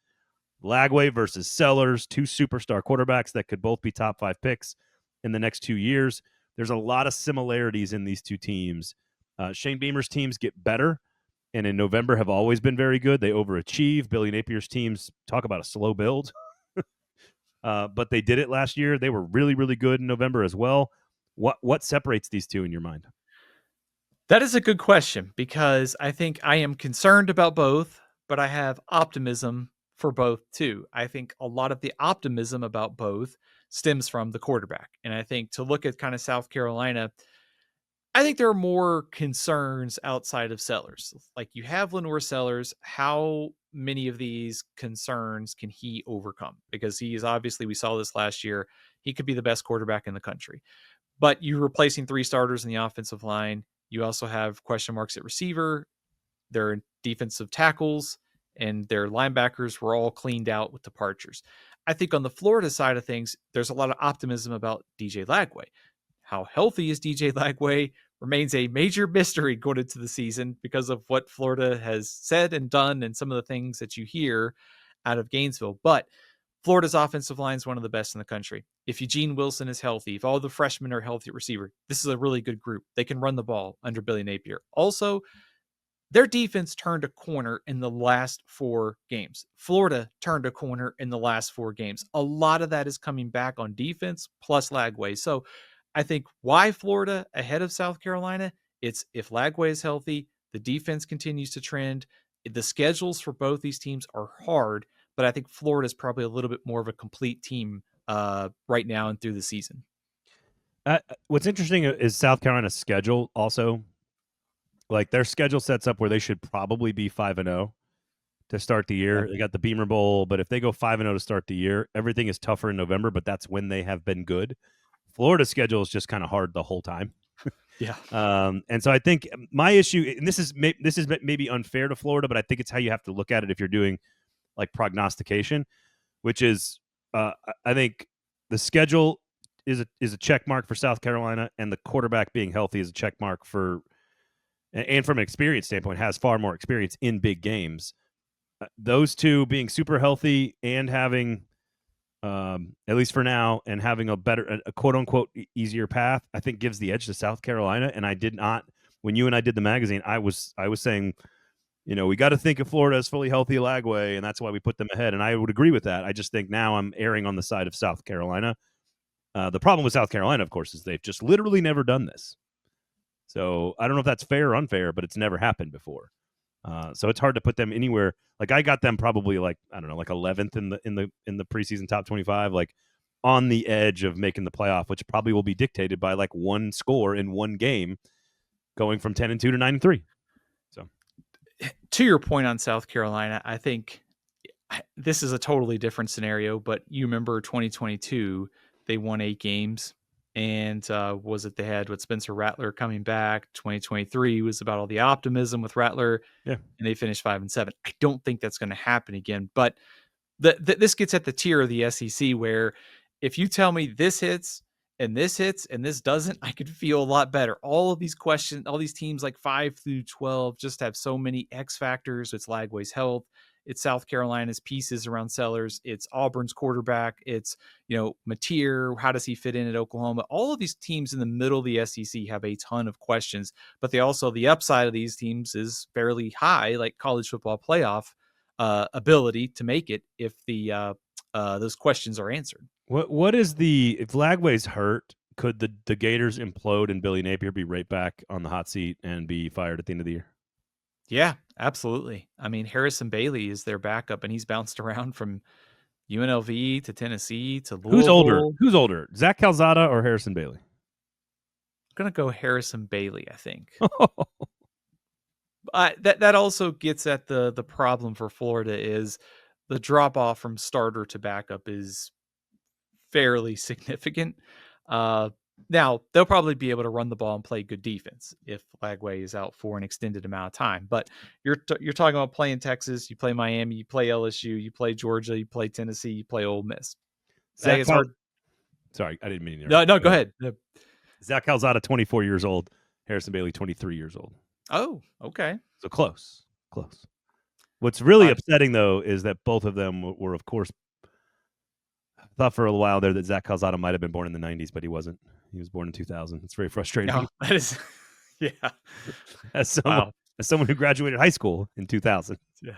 Lagway versus Sellers, 2 superstar quarterbacks that could both be top 5 picks in the next 2 years. There's a lot of similarities in these two teams. Shane Beamer's teams get better, and in November have always been very good. They overachieve. Billy Napier's teams talk about a slow build, but they did it last year. They were really, really good in November as well. What separates these two in your mind? That is a good question because I think I am concerned about both, but I have optimism for both too. I think a lot of the optimism about both stems from the quarterback. And I think to look at kind of South Carolina, I think there are more concerns outside of Sellers. Like you have Lenore Sellers, how many of these concerns can he overcome? Because he is obviously, we saw this last year, he could be the best quarterback in the country. But you're replacing 3 starters in the offensive line. You also have question marks at receiver. Their defensive tackles and their linebackers were all cleaned out with departures. I think on the Florida side of things, there's a lot of optimism about DJ Lagway. How healthy is DJ Lagway remains a major mystery going into the season because of what Florida has said and done and some of the things that you hear out of Gainesville. But Florida's offensive line is one of the best in the country. If Eugene Wilson is healthy, if all the freshmen are healthy at receiver, this is a really good group. They can run the ball under Billy Napier. Also, their defense turned a corner in the last 4 games. Florida turned a corner in the last 4 games. A lot of that is coming back on defense plus Lagway. So I think why Florida ahead of South Carolina, it's if Lagway is healthy, the defense continues to trend. The schedules for both these teams are hard, but I think Florida is probably a little bit more of a complete team right now and through the season. What's interesting is South Carolina's schedule also. Like their schedule sets up where they should probably be 5-0, to start the year. Okay. They got the Beamer Bowl, but if they go 5-0 to start the year, everything is tougher in November, but that's when they have been good. Florida's schedule is just kind of hard the whole time. Yeah. And so I think my issue, and this is maybe unfair to Florida, but I think it's how you have to look at it if you're doing like prognostication, which is I think the schedule is a check mark for South Carolina, and the quarterback being healthy is a check mark for, and from an experience standpoint, has far more experience in big games. Those two being super healthy and having, at least for now, and having a better, a quote unquote easier path, I think gives the edge to South Carolina. And I did not, when you and I did the magazine, I was saying, we got to think of Florida as fully healthy Lagway, and that's why we put them ahead. And I would agree with that. I just think now I'm erring on the side of South Carolina. The problem with South Carolina, of course, is they've just literally never done this. So I don't know if that's fair or unfair, but it's never happened before. So it's hard to put them anywhere. Like I got them probably like, I don't know, like 11th in the preseason top 25, like on the edge of making the playoff, which probably will be dictated by like one score in one game, going from 10-2 to 9-3. So, to your point on South Carolina, I think this is a totally different scenario. But you remember 2022, they won 8 games. And was it they had with Spencer Rattler coming back? 2023 was about all the optimism with Rattler. Yeah. And they finished 5-7. I don't think that's going to happen again. But this gets at the tier of the SEC where if you tell me this hits and this doesn't, I could feel a lot better. All of these questions, all these teams like 5 through 12 just have so many X factors. It's Lagway's health. It's South Carolina's pieces around Sellers. It's Auburn's quarterback. It's, Mateer. How does he fit in at Oklahoma? All of these teams in the middle of the SEC have a ton of questions, but they also, the upside of these teams is fairly high, like college football playoff ability to make it if those questions are answered. What is if Lagway's hurt, could the Gators implode and Billy Napier be right back on the hot seat and be fired at the end of the year? Yeah, absolutely. I mean, Harrison Bailey is their backup, and he's bounced around from UNLV to Tennessee to Louisville. Who's older, Zach Calzada or Harrison Bailey? I'm gonna go Harrison Bailey, I think. That also gets at the problem for Florida is the drop off from starter to backup is fairly significant. Now they'll probably be able to run the ball and play good defense if Lagway is out for an extended amount of time. But you're talking about playing Texas, you play Miami, you play LSU, you play Georgia, you play Tennessee, you play Ole Miss. It's hard. Sorry, I didn't mean to. No, go ahead. Zach Calzada, 24 years old. Harrison Bailey, 23 years old. Oh, okay. So close. What's really upsetting, though, is that both of them were, of course, I thought for a while there that Zach Calzada might have been born in the 90s, but he wasn't. He was born in 2000. It's very frustrating. No, that is, yeah. As someone who graduated high school in 2000. Yeah.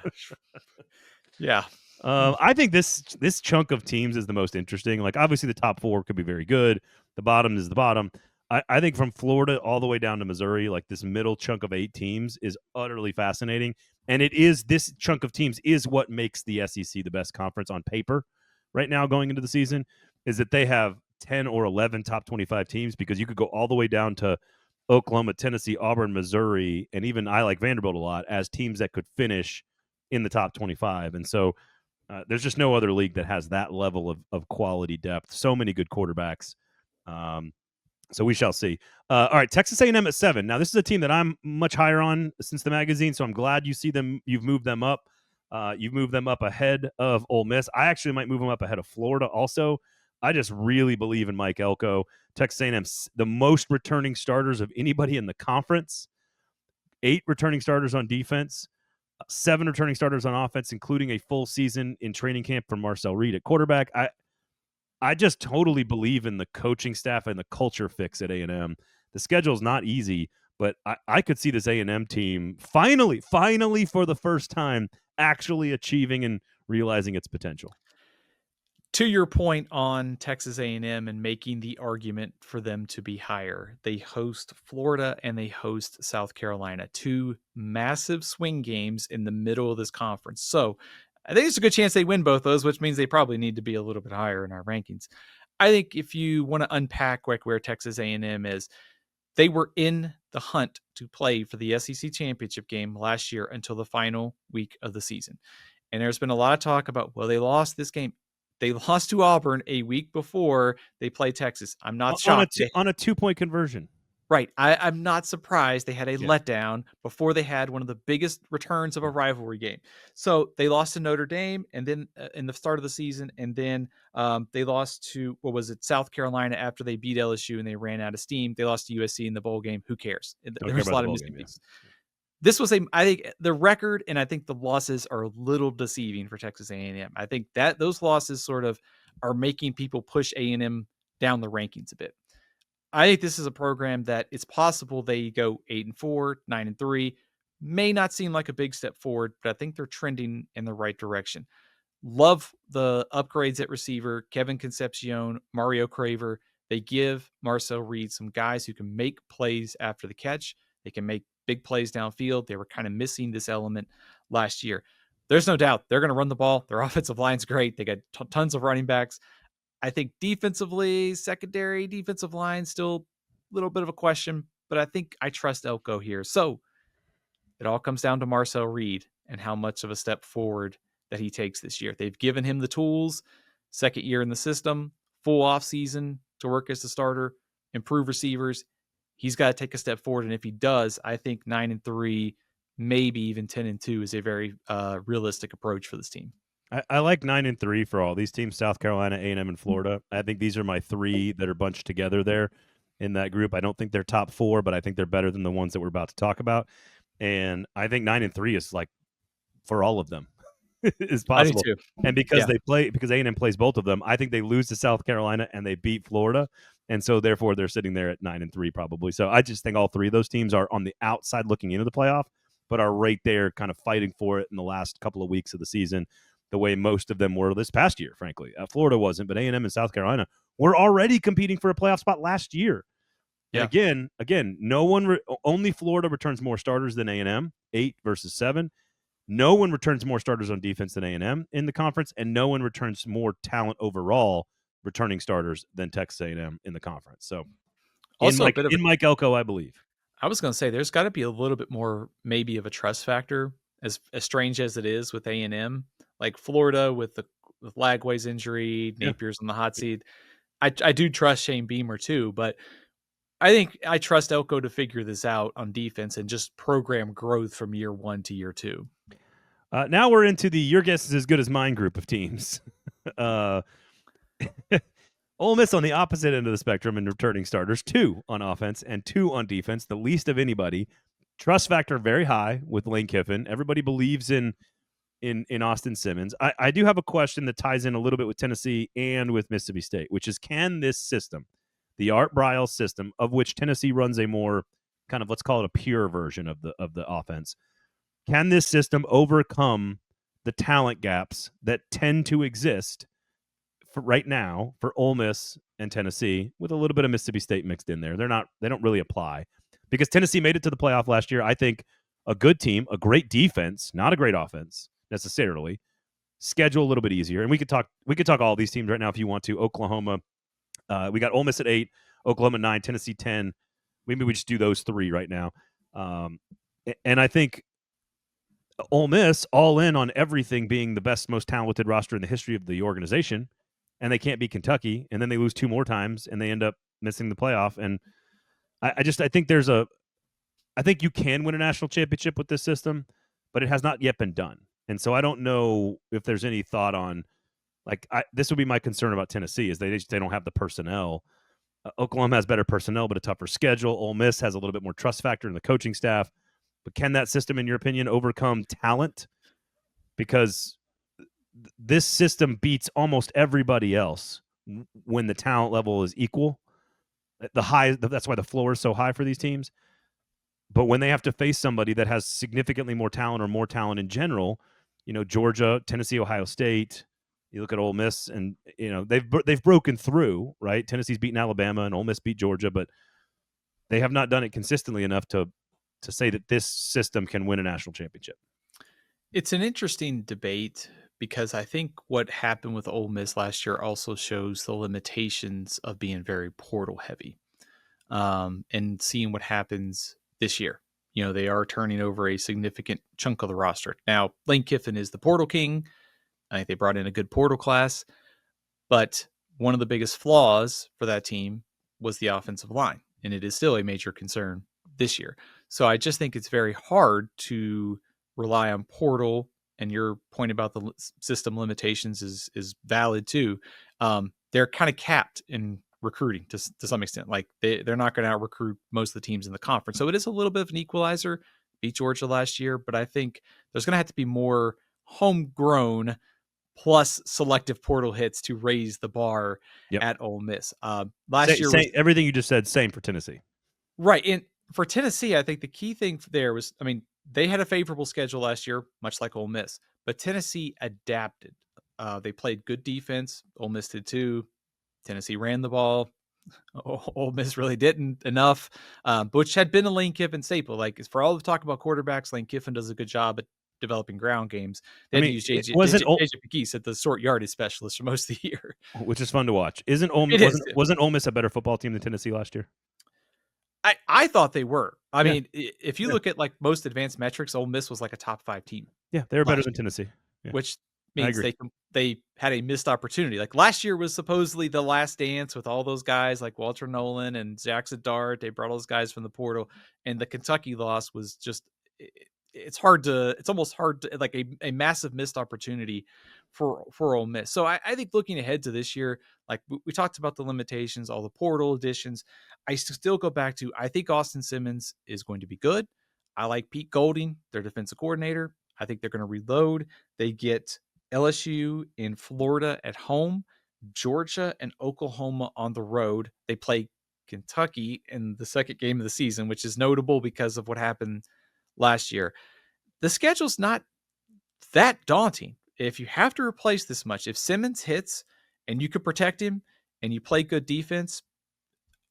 Yeah. I think this chunk of teams is the most interesting. Like, obviously, the top 4 could be very good. The bottom is the bottom. I think from Florida all the way down to Missouri, like this middle chunk of 8 teams is utterly fascinating. And this chunk of teams is what makes the SEC the best conference on paper right now going into the season, is that they have 10 or 11 top 25 teams, because you could go all the way down to Oklahoma, Tennessee, Auburn, Missouri, and even I like Vanderbilt a lot as teams that could finish in the top 25. And so there's just no other league that has that level of quality depth. So many good quarterbacks. So we shall see. All right, Texas A&M at 7. Now, this is a team that I'm much higher on since the magazine, so I'm glad you see them. You've moved them up. You've moved them up ahead of Ole Miss. I actually might move them up ahead of Florida also. I just really believe in Mike Elko. Texas A&M, the most returning starters of anybody in the conference. 8 returning starters on defense. 7 returning starters on offense, including a full season in training camp from Marcel Reed at quarterback. I just totally believe in the coaching staff and the culture fix at A&M. The schedule is not easy, but I could see this A&M team finally for the first time actually achieving and realizing its potential. To your point on Texas A&M and making the argument for them to be higher, they host Florida and they host South Carolina, 2 massive swing games in the middle of this conference. So I think it's a good chance they win both those, which means they probably need to be a little bit higher in our rankings. I think if you want to unpack like where Texas A&M is, they were in the hunt to play for the SEC championship game last year until the final week of the season. And there's been a lot of talk about, well, they lost this game. They lost to Auburn a week before they played Texas. I'm not shocked. On a 2-point conversion. Right. I'm not surprised they had a Yeah. letdown before they had one of the biggest returns of a rivalry game. So they lost to Notre Dame, and then in the start of the season, and then they lost to, what was it, South Carolina after they beat LSU and they ran out of steam. They lost to USC in the bowl game. Who cares? Don't There care was a about the lot of bowl missing game. pieces. This was I think the record, and I think the losses are a little deceiving for Texas A&M. I think that those losses sort of are making people push A&M down the rankings a bit. I think this is a program that it's possible they go 8-4, 9-3. May not seem like a big step forward, but I think they're trending in the right direction. Love the upgrades at receiver, Kevin Concepcion, Mario Craver. They give Marcel Reed some guys who can make plays after the catch. They can make big plays downfield. They were kind of missing this element last year. There's no doubt they're going to run the ball. Their offensive line's great. They got tons of running backs. I think defensively, secondary defensive line, still a little bit of a question, but I think I trust Elko here. So it all comes down to Marcel Reed and how much of a step forward that he takes this year. They've given him the tools, second year in the system, full off season to work as the starter, improve receivers. He's got to take a step forward. And if he does, I think 9-3, maybe even 10-2 is a very realistic approach for this team. I like 9-3 for all these teams: South Carolina, A&M, and Florida. I think these are my three that are bunched together there in that group. I don't think they're top four, but I think they're better than the ones that we're about to talk about. And I think 9-3 is like for all of them is possible. I do too. And because because A&M plays both of them, I think they lose to South Carolina and they beat Florida. And so therefore they're sitting there at 9-3 probably. So I just think all three of those teams are on the outside looking into the playoff, but are right there kind of fighting for it in the last couple of weeks of the season, the way most of them were this past year, frankly. Florida wasn't, but A&M and South Carolina were already competing for a playoff spot last year. Yeah. And again, no one only Florida returns more starters than A&M, 8 versus 7. No one returns more starters on defense than A&M in the conference, and no one returns more talent overall returning starters than Texas A&M in the conference. So, Also in Mike Elko, I believe. I was going to say there's got to be a little bit more maybe of a trust factor, as strange as it is with A&M, like Florida with Lagway's injury, Napier's on the hot seat. I do trust Shane Beamer too, but I think I trust Elko to figure this out on defense and just program growth from year 1 to year 2. Now we're into the your guess is as good as mine group of teams. Ole Miss on the opposite end of the spectrum in returning starters, 2 on offense and 2 on defense, the least of anybody. Trust factor very high with Lane Kiffin. Everybody believes in Austin Simmons. I do have a question that ties in a little bit with Tennessee and with Mississippi State, which is, can this system, the Art Briles system, of which Tennessee runs a more kind of, let's call it a pure version of the offense, can this system overcome the talent gaps that tend to exist for right now for Ole Miss and Tennessee, with a little bit of Mississippi State mixed in there? They don't really apply, because Tennessee made it to the playoff last year. I think a good team, a great defense, not a great offense necessarily, schedule a little bit easier. And we could talk all these teams right now if you want to. Oklahoma, we got Ole Miss at 8, Oklahoma 9, Tennessee 10. Maybe we just do those 3 right now. And I think Ole Miss all in on everything being the best, most talented roster in the history of the organization, and they can't beat Kentucky, and then they lose 2 more times and they end up missing the playoff. And I think you can win a national championship with this system, but it has not yet been done. And so I don't know if there's any thought on, this would be my concern about Tennessee, is they don't have the personnel. Oklahoma has better personnel, but a tougher schedule. Ole Miss has a little bit more trust factor in the coaching staff. But can that system, in your opinion, overcome talent? Because this system beats almost everybody else when the talent level is equal. That's why the floor is so high for these teams. But when they have to face somebody that has significantly more talent or more talent in general, Georgia, Tennessee, Ohio State, you look at Ole Miss, and they've broken through, right? Tennessee's beaten Alabama and Ole Miss beat Georgia, but they have not done it consistently enough to say that this system can win a national championship. It's an interesting debate, because I think what happened with Ole Miss last year also shows the limitations of being very portal heavy. and seeing what happens this year. They are turning over a significant chunk of the roster. Now, Lane Kiffin is the portal king. I think they brought in a good portal class, but one of the biggest flaws for that team was the offensive line, and it is still a major concern this year. So I just think it's very hard to rely on portal, and your point about the system limitations is valid too. They're kind of capped in recruiting to some extent. Like they're not going to out recruit most of the teams in the conference. So it is a little bit of an equalizer. Beat Georgia last year, but I think there's going to have to be more homegrown plus selective portal hits to raise the bar at Ole Miss. Last year was everything you just said. Same for Tennessee, right? And for Tennessee, I think the key thing there was, they had a favorable schedule last year, much like Ole Miss, but Tennessee adapted. They played good defense. Ole Miss did too. Tennessee ran the ball. Ole Miss really didn't enough, which had been a Lane Kiffin staple. Like, for all the talk about quarterbacks, Lane Kiffin does a good job at developing ground games. They had to use JJ Pegues at the short yardage specialist for most of the year, which is fun to watch. Wasn't Ole Miss a better football team than Tennessee last year? I thought they were. I mean, if you look at like most advanced metrics, Ole Miss was like a top 5 team. Yeah, they were better than Tennessee, which means they had a missed opportunity. Like last year was supposedly the last dance with all those guys like Walter Nolan and Jackson Dart. They brought all those guys from the portal, and the Kentucky loss was just it's almost hard to, like a massive missed opportunity for Ole Miss. So I think looking ahead to this year, like we talked about the limitations, all the portal additions, I still go back to, I think Austin Simmons is going to be good. I like Pete Golding, their defensive coordinator. I think they're going to reload. They get LSU in Florida at home, Georgia and Oklahoma on the road. They play Kentucky in the second game of the season, which is notable because of what happened last year. The schedule's not that daunting. If you have to replace this much, if Simmons hits and you could protect him and you play good defense,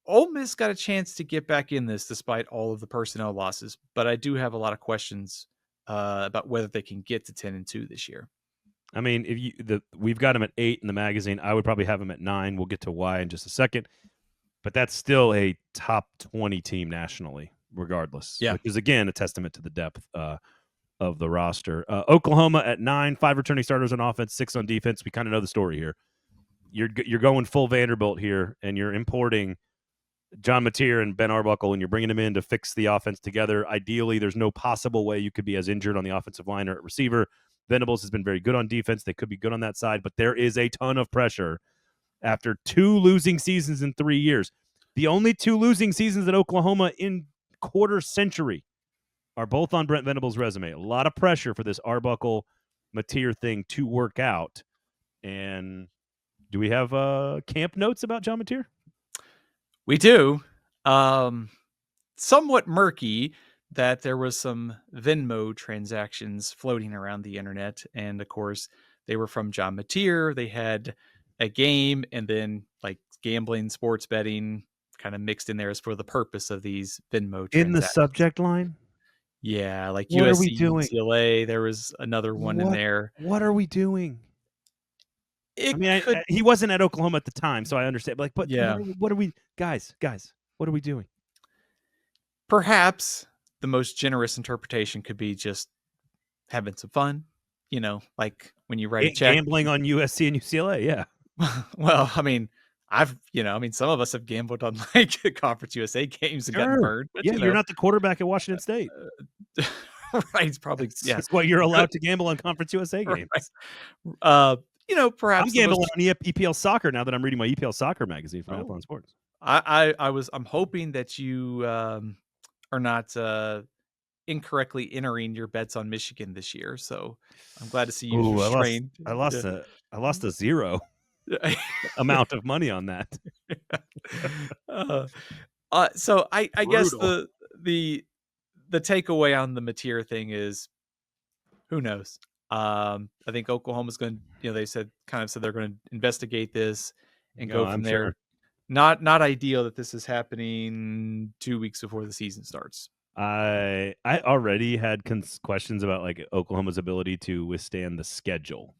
Ole Miss got a chance to get back in this despite all of the personnel losses. But I do have a lot of questions about whether they can get to 10-2 this year. I mean, we've got them at 8 in the magazine. I would probably have them at 9. We'll get to why in just a second. But that's still a top 20 team nationally, regardless. Yeah. Which is, again, a testament to the depth of the roster. Oklahoma at 9, 5 returning starters on offense, 6 on defense. We kind of know the story here. You're going full Vanderbilt here, and you're importing John Mateer and Ben Arbuckle, and you're bringing them in to fix the offense together. Ideally, there's no possible way you could be as injured on the offensive line or at receiver. Venables has been very good on defense. They could be good on that side, but there is a ton of pressure after 2 losing seasons in 3 years. The only 2 losing seasons at Oklahoma in quarter century are both on Brent Venables' resume. A lot of pressure for this Arbuckle Mateer thing to work out. And do we have camp notes about John Mateer? We do. Somewhat murky that there was some Venmo transactions floating around the internet. And of course, they were from John Mateer. They had a game and then like gambling, sports betting kind of mixed in there as for the purpose of these Venmo transactions. In the subject line? Yeah, like what USC, are we doing? UCLA. There was another one in there. What are we doing? He wasn't at Oklahoma at the time, so I understand. But yeah, what are we, guys? What are we doing? Perhaps the most generous interpretation could be just having some fun. Like when you write a check, gambling on USC and UCLA. Yeah. Well, some of us have gambled on like Conference USA games and gotten burned. But, you're not the quarterback at Washington State. Right. It's probably that's why you're allowed to gamble on Conference USA games. Right. Perhaps I'm gambling on EPL soccer now that I'm reading my EPL soccer magazine from Athlon Sports. I'm hoping that you are not incorrectly entering your bets on Michigan this year. So I'm glad to see you restrained. I lost a zero amount of money on that. So I guess the takeaway on the Mateer thing is, who knows? I think Oklahoma's going to, they said they're going to investigate this and go from there. Sure. Not ideal that this is happening 2 weeks before the season starts. I already had questions about like Oklahoma's ability to withstand the schedule,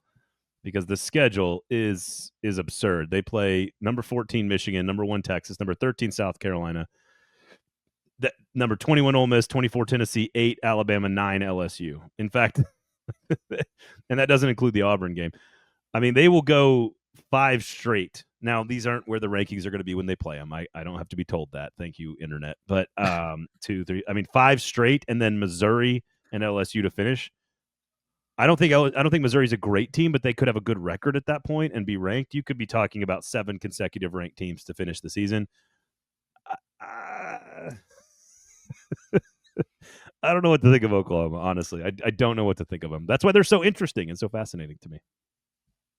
because the schedule is absurd. They play number 14 Michigan, number 1 Texas, number 13 South Carolina, number 21 Ole Miss, 24 Tennessee, 8 Alabama, 9 LSU. In fact, and that doesn't include the Auburn game. I mean, they will go 5 straight. Now, these aren't where the rankings are going to be when they play them. I don't have to be told that. Thank you, Internet. But 2, 3, 5 straight, and then Missouri and LSU to finish. I don't think Missouri's a great team, but they could have a good record at that point and be ranked. You could be talking about 7 consecutive ranked teams to finish the season. I don't know what to think of Oklahoma, honestly. I don't know what to think of them. That's why they're so interesting and so fascinating to me.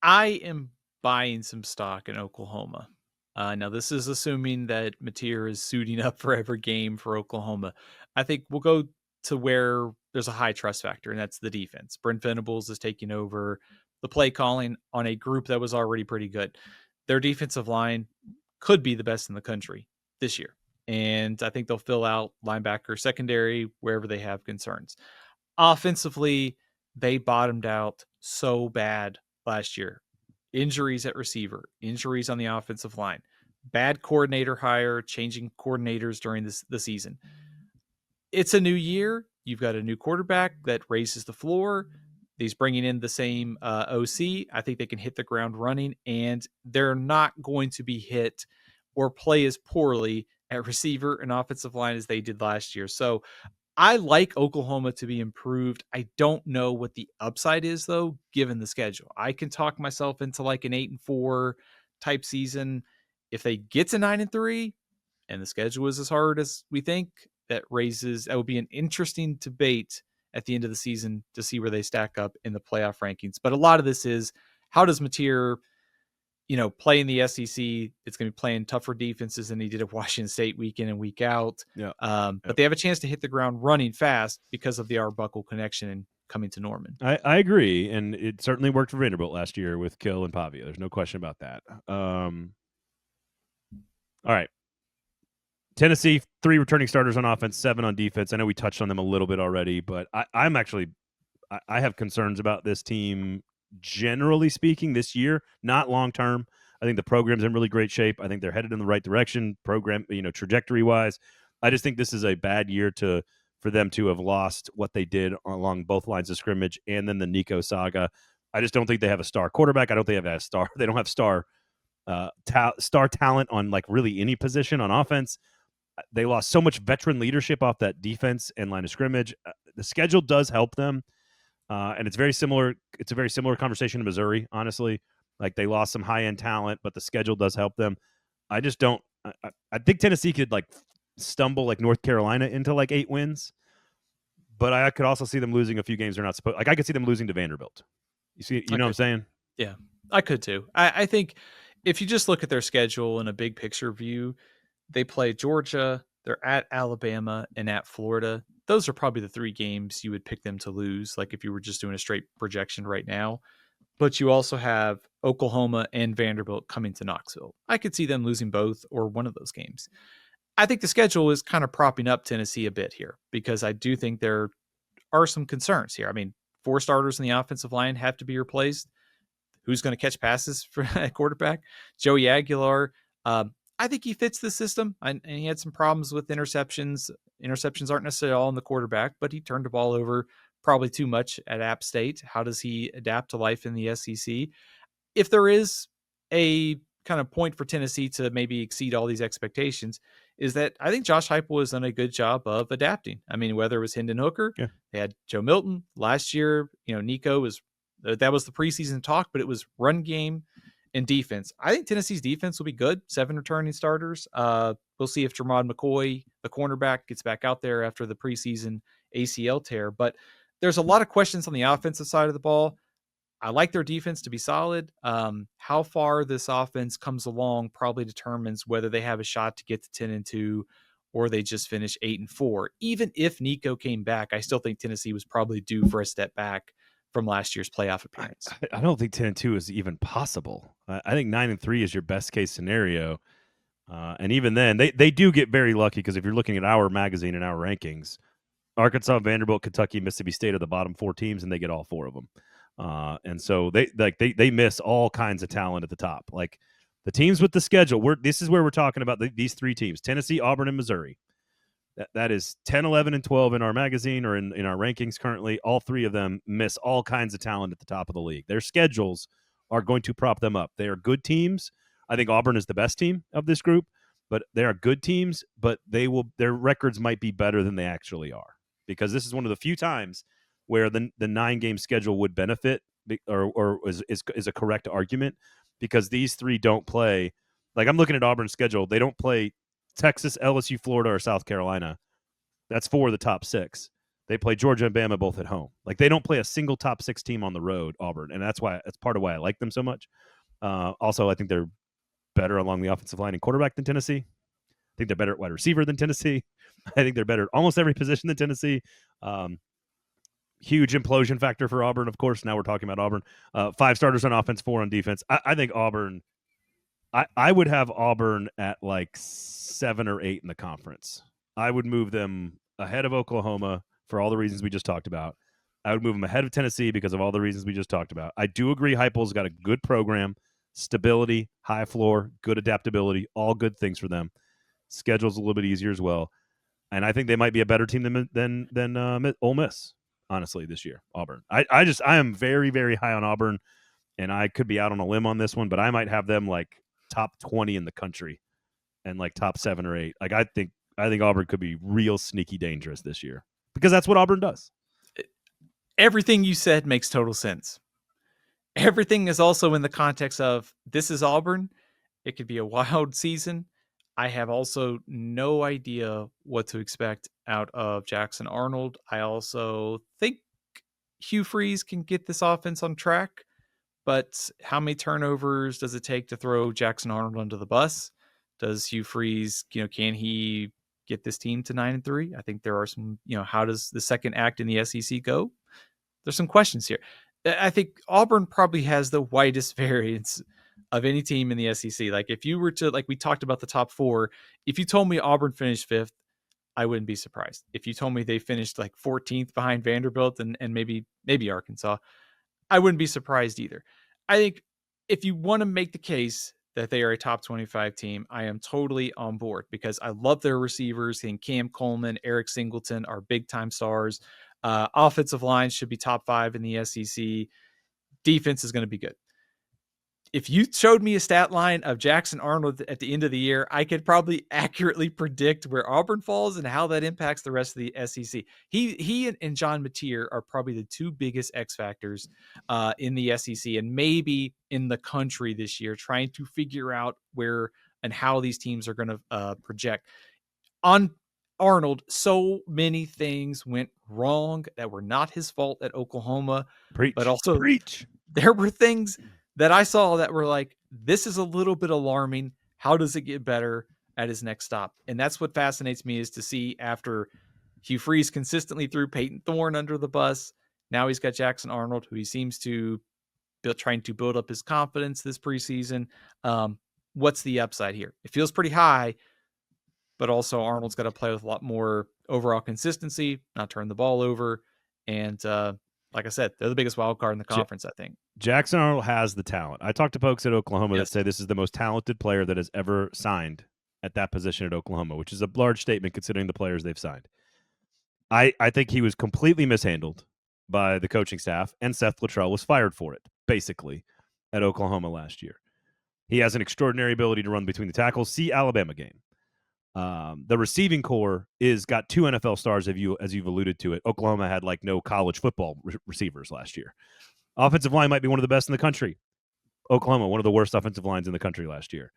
I am buying some stock in Oklahoma. Now, this is assuming that Mateer is suiting up for every game for Oklahoma. I think we'll go to where there's a high trust factor, and that's the defense. Brent Venables is taking over the play calling on a group that was already pretty good. Their defensive line could be the best in the country this year. And I think they'll fill out linebacker secondary wherever they have concerns. Offensively, they bottomed out so bad last year. Injuries at receiver, injuries on the offensive line, bad coordinator hire, changing coordinators during the season. It's a new year. You've got a new quarterback that raises the floor. He's bringing in the same OC. I think they can hit the ground running, and they're not going to be hit or play as poorly at receiver and offensive line as they did last year. So I like Oklahoma to be improved. I don't know what the upside is, though, given the schedule. I can talk myself into like an 8-4 type season. If they get to 9-3 and the schedule is as hard as we think, that would be an interesting debate at the end of the season to see where they stack up in the playoff rankings. But a lot of this is, how does Mateer, play in the SEC? It's going to be playing tougher defenses than he did at Washington State week in and week out. Yeah. But they have a chance to hit the ground running fast because of the Arbuckle connection and coming to Norman. I agree, and it certainly worked for Vanderbilt last year with Kill and Pavia. There's no question about that. All right. Tennessee, 3 returning starters on offense, 7 on defense. I know we touched on them a little bit already, but I have concerns about this team, generally speaking, this year, not long term. I think the program's in really great shape. I think they're headed in the right direction, trajectory wise. I just think this is a bad year for them to have lost what they did along both lines of scrimmage, and then the Nico saga. I just don't think they have a star quarterback. I don't think they have a star. They don't have star talent on like really any position on offense. They lost so much veteran leadership off that defense and line of scrimmage. The schedule does help them, and it's very similar. It's a very similar conversation to Missouri, honestly. Like, they lost some high end talent, but the schedule does help them. I just don't. I think Tennessee could like stumble like North Carolina into like 8 wins, but I could also see them losing a few games they're not supposed. Like, I could see them losing to Vanderbilt. You know what I'm saying? Yeah, I could too. I think if you just look at their schedule in a big picture view, they play Georgia, they're at Alabama, and at Florida. Those are probably the 3 games you would pick them to lose, like if you were just doing a straight projection right now. But you also have Oklahoma and Vanderbilt coming to Knoxville. I could see them losing both or one of those games. I think the schedule is kind of propping up Tennessee a bit here, because I do think there are some concerns here. I mean, 4 starters in the offensive line have to be replaced. Who's going to catch passes for a quarterback? Joey Aguilar. I think he fits the system, and he had some problems with interceptions. Interceptions aren't necessarily all on the quarterback, but he turned the ball over probably too much at App State. How does he adapt to life in the SEC? If there is a kind of point for Tennessee to maybe exceed all these expectations, is that I think Josh Heupel has done a good job of adapting. I mean, whether it was Hendon Hooker, they had Joe Milton last year. Nico that was the preseason talk, but it was run game and defense. I think Tennessee's defense will be good. 7 returning starters. We'll see if Jermod McCoy, the cornerback, gets back out there after the preseason ACL tear. But there's a lot of questions on the offensive side of the ball. I like their defense to be solid. How far this offense comes along probably determines whether they have a shot to get to 10-2 or they just finish 8-4. Even if Nico came back, I still think Tennessee was probably due for a step back from last year's playoff appearance. I don't think 10-2 is even possible. I think 9-3 is your best case scenario. And even then, they do get very lucky, because if you're looking at our magazine and our rankings, Arkansas, Vanderbilt, Kentucky, Mississippi State are the bottom 4 teams, and they get all 4 of them. And so they miss all kinds of talent at the top. Like, the teams with the schedule, this is where we're talking about these 3 teams: Tennessee, Auburn, and Missouri. That is 10, 11, and 12 in our magazine or in our rankings currently. All three of them miss all kinds of talent at the top of the league. Their schedules are going to prop them up. They are good teams. I think Auburn is the best team of this group, but they are good teams, but their records might be better than they actually are, because this is one of the few times where the 9-game schedule would benefit or is a correct argument, because these three don't play. Like, I'm looking at Auburn's schedule. They don't play Texas, LSU, Florida, or South Carolina. That's 4 of the top 6. They play Georgia and Bama both at home. Like, they don't play a single top 6 team on the road, Auburn, and that's part of why I like them so much. Also, I think they're better along the offensive line and quarterback than Tennessee. I think they're better at wide receiver than Tennessee. I think they're better at almost every position than Tennessee. Huge implosion factor for Auburn, of course. Now we're talking about Auburn. 5 starters on offense, 4 on defense. I think Auburn. I would have Auburn at like 7 or 8 in the conference. I would move them ahead of Oklahoma for all the reasons we just talked about. I would move them ahead of Tennessee because of all the reasons we just talked about. I do agree Heupel's got a good program, stability, high floor, good adaptability, all good things for them. Schedule's a little bit easier as well. And I think they might be a better team than Ole Miss, honestly, this year, Auburn. I am very, very high on Auburn, and I could be out on a limb on this one, but I might have them like top 20 in the country and like top 7 or 8. Like, I think Auburn could be real sneaky dangerous this year, because that's what Auburn does. Everything you said makes total sense. Everything is also in the context of this is Auburn. It could be a wild season. I have also no idea what to expect out of Jackson Arnold. I also think Hugh Freeze can get this offense on track, but how many turnovers does it take to throw Jackson Arnold under the bus? Does Hugh Freeze, can he get this team to 9-3? I think there are some, how does the second act in the SEC go? There's some questions here. I think Auburn probably has the widest variance of any team in the SEC. Like, if you were to, like we talked about the top 4, if you told me Auburn finished 5th, I wouldn't be surprised. If you told me they finished like 14th behind Vanderbilt and maybe Arkansas, I wouldn't be surprised either. I think if you want to make the case that they are a top 25 team, I am totally on board, because I love their receivers. And Cam Coleman, Eric Singleton are big time stars. Offensive line should be top 5 in the SEC. Defense is going to be good. If you showed me a stat line of Jackson Arnold at the end of the year, I could probably accurately predict where Auburn falls and how that impacts the rest of the SEC. He and John Mateer are probably the 2 biggest X factors in the SEC and maybe in the country this year, trying to figure out where and how these teams are going to project. On Arnold, so many things went wrong that were not his fault at Oklahoma. But also there were things that I saw that were like, this is a little bit alarming. How does it get better at his next stop? And that's what fascinates me, is to see, after Hugh Freeze consistently threw Peyton Thorne under the bus, now he's got Jackson Arnold, who he seems to be trying to build up his confidence this preseason. What's the upside here? It feels pretty high, but also Arnold's got to play with a lot more overall consistency, not turn the ball over. And like I said, they're the biggest wild card in the conference, I think. Jackson Arnold has the talent. I talked to folks at Oklahoma that say this is the most talented player that has ever signed at that position at Oklahoma, which is a large statement considering the players they've signed. I think he was completely mishandled by the coaching staff, and Seth Luttrell was fired for it, basically, at Oklahoma last year. He has an extraordinary ability to run between the tackles. See Alabama game. The receiving core is got 2 NFL stars, as you've alluded to it. Oklahoma had like no college football receivers last year. Offensive line might be one of the best in the country. Oklahoma, one of the worst offensive lines in the country last year.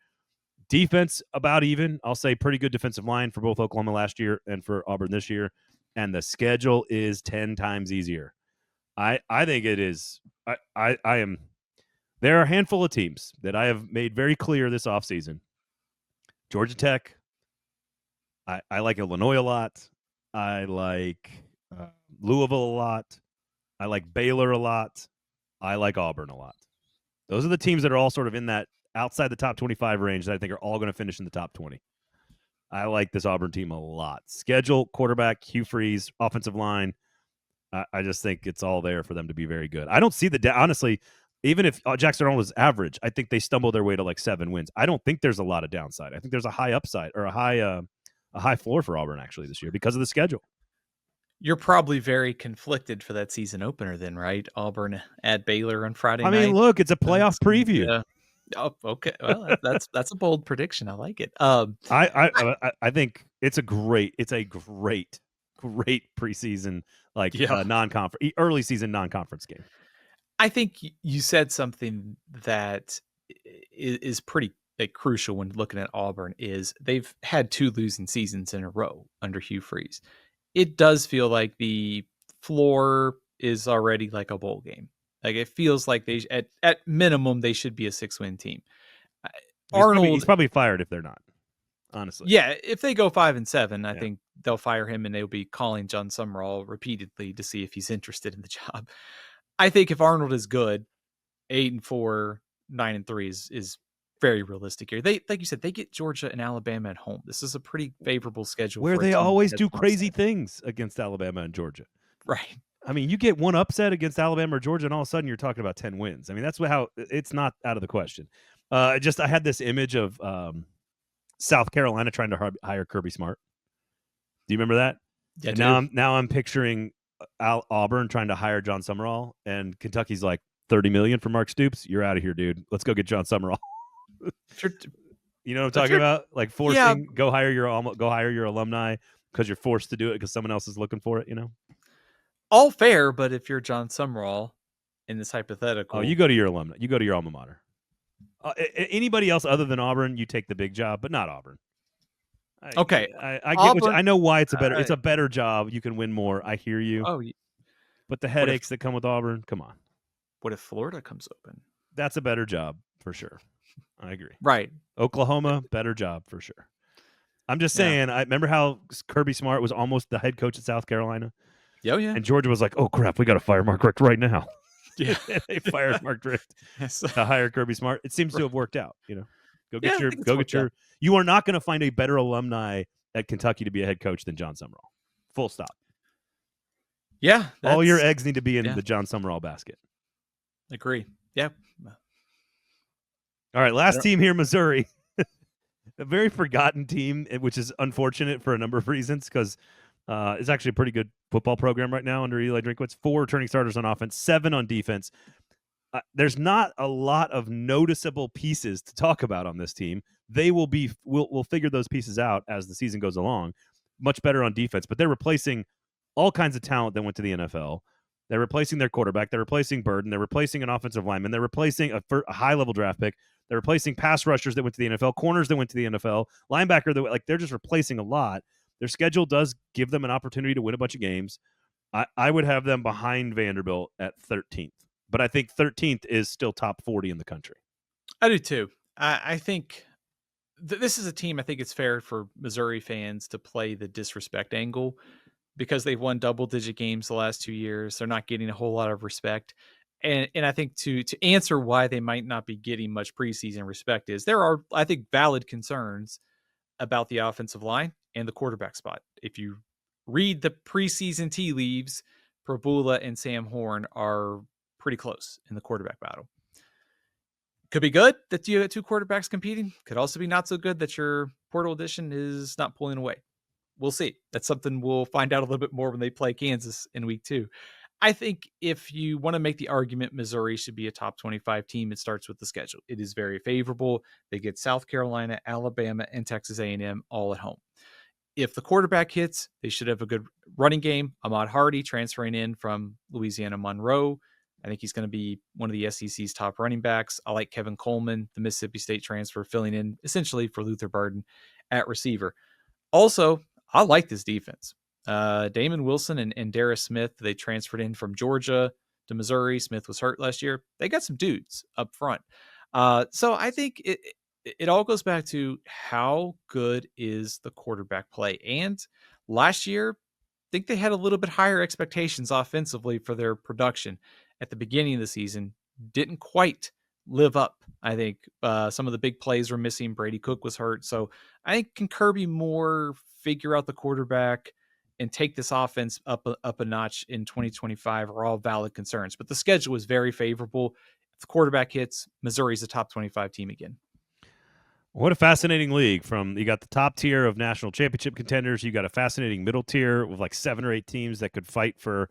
Defense, about even. I'll say pretty good defensive line for both Oklahoma last year and for Auburn this year. And the schedule is 10 times easier. I think it is. I am. There are a handful of teams that I have made very clear this offseason. Georgia Tech. I like Illinois a lot. I like Louisville a lot. I like Baylor a lot. I like Auburn a lot. Those are the teams that are all sort of in that outside the top 25 range that I think are all going to finish in the top 20. I like this Auburn team a lot. Schedule, quarterback, Hugh Freeze, offensive line. I just think it's all there for them to be very good. I don't see honestly, even if Jackson Arnold is average, I think they stumble their way to like 7 wins. I don't think there's a lot of downside. I think there's a high upside or a high a high floor for Auburn actually this year because of the schedule. You're probably very conflicted for that season opener then, right? Auburn at Baylor on Friday I mean, night. look, it's a playoff preview. Yeah. Oh, okay. Well, that's a bold prediction. I like it. I think it's a great preseason non-conference early season non-conference game. I think you said something that is pretty crucial when looking at Auburn is they've had 2 losing seasons in a row under Hugh Freeze. It does feel like the floor is already like a bowl game. Like it feels like they at minimum they should be a 6-win team. He's probably fired if they're not. Honestly, yeah. If they go 5-7, I think they'll fire him, and they'll be calling John Summerall repeatedly to see if he's interested in the job. I think if Arnold is good, 8-4, 9-3 is very realistic here. They, like you said, they get Georgia and Alabama at home. This is a pretty favorable schedule where they always do crazy things against Alabama and Georgia. Right. I mean, you get one upset against Alabama or Georgia, and all of a sudden you're talking about 10 wins. I mean, that's how it's not out of the question. I had this image of South Carolina trying to hire Kirby Smart. Do you remember that? Yeah. Now I'm picturing Auburn trying to hire John Summerall, and Kentucky's like $30 million for Mark Stoops. You're out of here, dude. Let's go get John Summerall. You know what I'm talking about? Like forcing go hire your alumni because you're forced to do it because someone else is looking for it. You know, all fair, but if you're John Summerall in this hypothetical, you go to your alumni. You go to your alma mater. Anybody else other than Auburn, you take the big job, but not Auburn. Okay, I get I know why it's a better job. You can win more. I hear you. But the headaches that come with Auburn, come on. What if Florida comes open? That's a better job for sure. I agree. Right. Oklahoma, better job for sure. I'm just saying. I remember how Kirby Smart was almost the head coach at South Carolina. Yeah. And Georgia was like, "Oh crap, we got to fire Mark Richt right now." Yeah. They fired Mark Richt to hire Kirby Smart. It seems to have worked out. You know, go get your. You are not going to find a better alumni at Kentucky to be a head coach than John Summerall. Full stop. Yeah. All your eggs need to be in the John Summerall basket. Agree. Yeah. All right, last team here, Missouri. A very forgotten team, which is unfortunate for a number of reasons because it's actually a pretty good football program right now under Eli Drinkwitz. 4 returning starters on offense, 7 on defense. There's not a lot of noticeable pieces to talk about on this team. They we'll figure those pieces out as the season goes along. Much better on defense, but they're replacing all kinds of talent that went to the NFL. They're replacing their quarterback. They're replacing Burden. They're replacing an offensive lineman. They're replacing a high-level draft pick. They're replacing pass rushers that went to the NFL, corners that went to the NFL, linebacker they're just replacing a lot. Their schedule does give them an opportunity to win a bunch of games. I would have them behind Vanderbilt at 13th, but I think 13th is still top 40 in the country. I do too. I think this is a team. I think it's fair for Missouri fans to play the disrespect angle because they've won double-digit games the last 2 years. They're not getting a whole lot of respect. And I think to answer why they might not be getting much preseason respect is there are, I think, valid concerns about the offensive line and the quarterback spot. If you read the preseason tea leaves, Prabula and Sam Horn are pretty close in the quarterback battle. Could be good that you have 2 quarterbacks competing. Could also be not so good that your portal edition is not pulling away. We'll see. That's something we'll find out a little bit more when they play Kansas in week 2. I think if you want to make the argument Missouri should be a top 25 team, it starts with the schedule. It is very favorable. They get South Carolina, Alabama, and Texas A&M all at home. If the quarterback hits, they should have a good running game. Ahmad Hardy transferring in from Louisiana Monroe. I think he's going to be one of the SEC's top running backs. I like Kevin Coleman, the Mississippi State transfer, filling in essentially for Luther Burden at receiver. Also, I like this defense. Damon Wilson and Darius Smith, they transferred in from Georgia to Missouri. Smith was hurt last year. They got some dudes up front. So I think it all goes back to how good is the quarterback play. And last year, I think they had a little bit higher expectations offensively for their production at the beginning of the season. Didn't quite live up. I think some of the big plays were missing. Brady Cook was hurt. So I think can Kirby Moore figure out the quarterback and take this offense up a notch in 2025 are all valid concerns. But the schedule is very favorable. If the quarterback hits, Missouri's a top 25 team again. What a fascinating league. You got the top tier of national championship contenders. You got a fascinating middle tier with like 7 or 8 teams that could fight for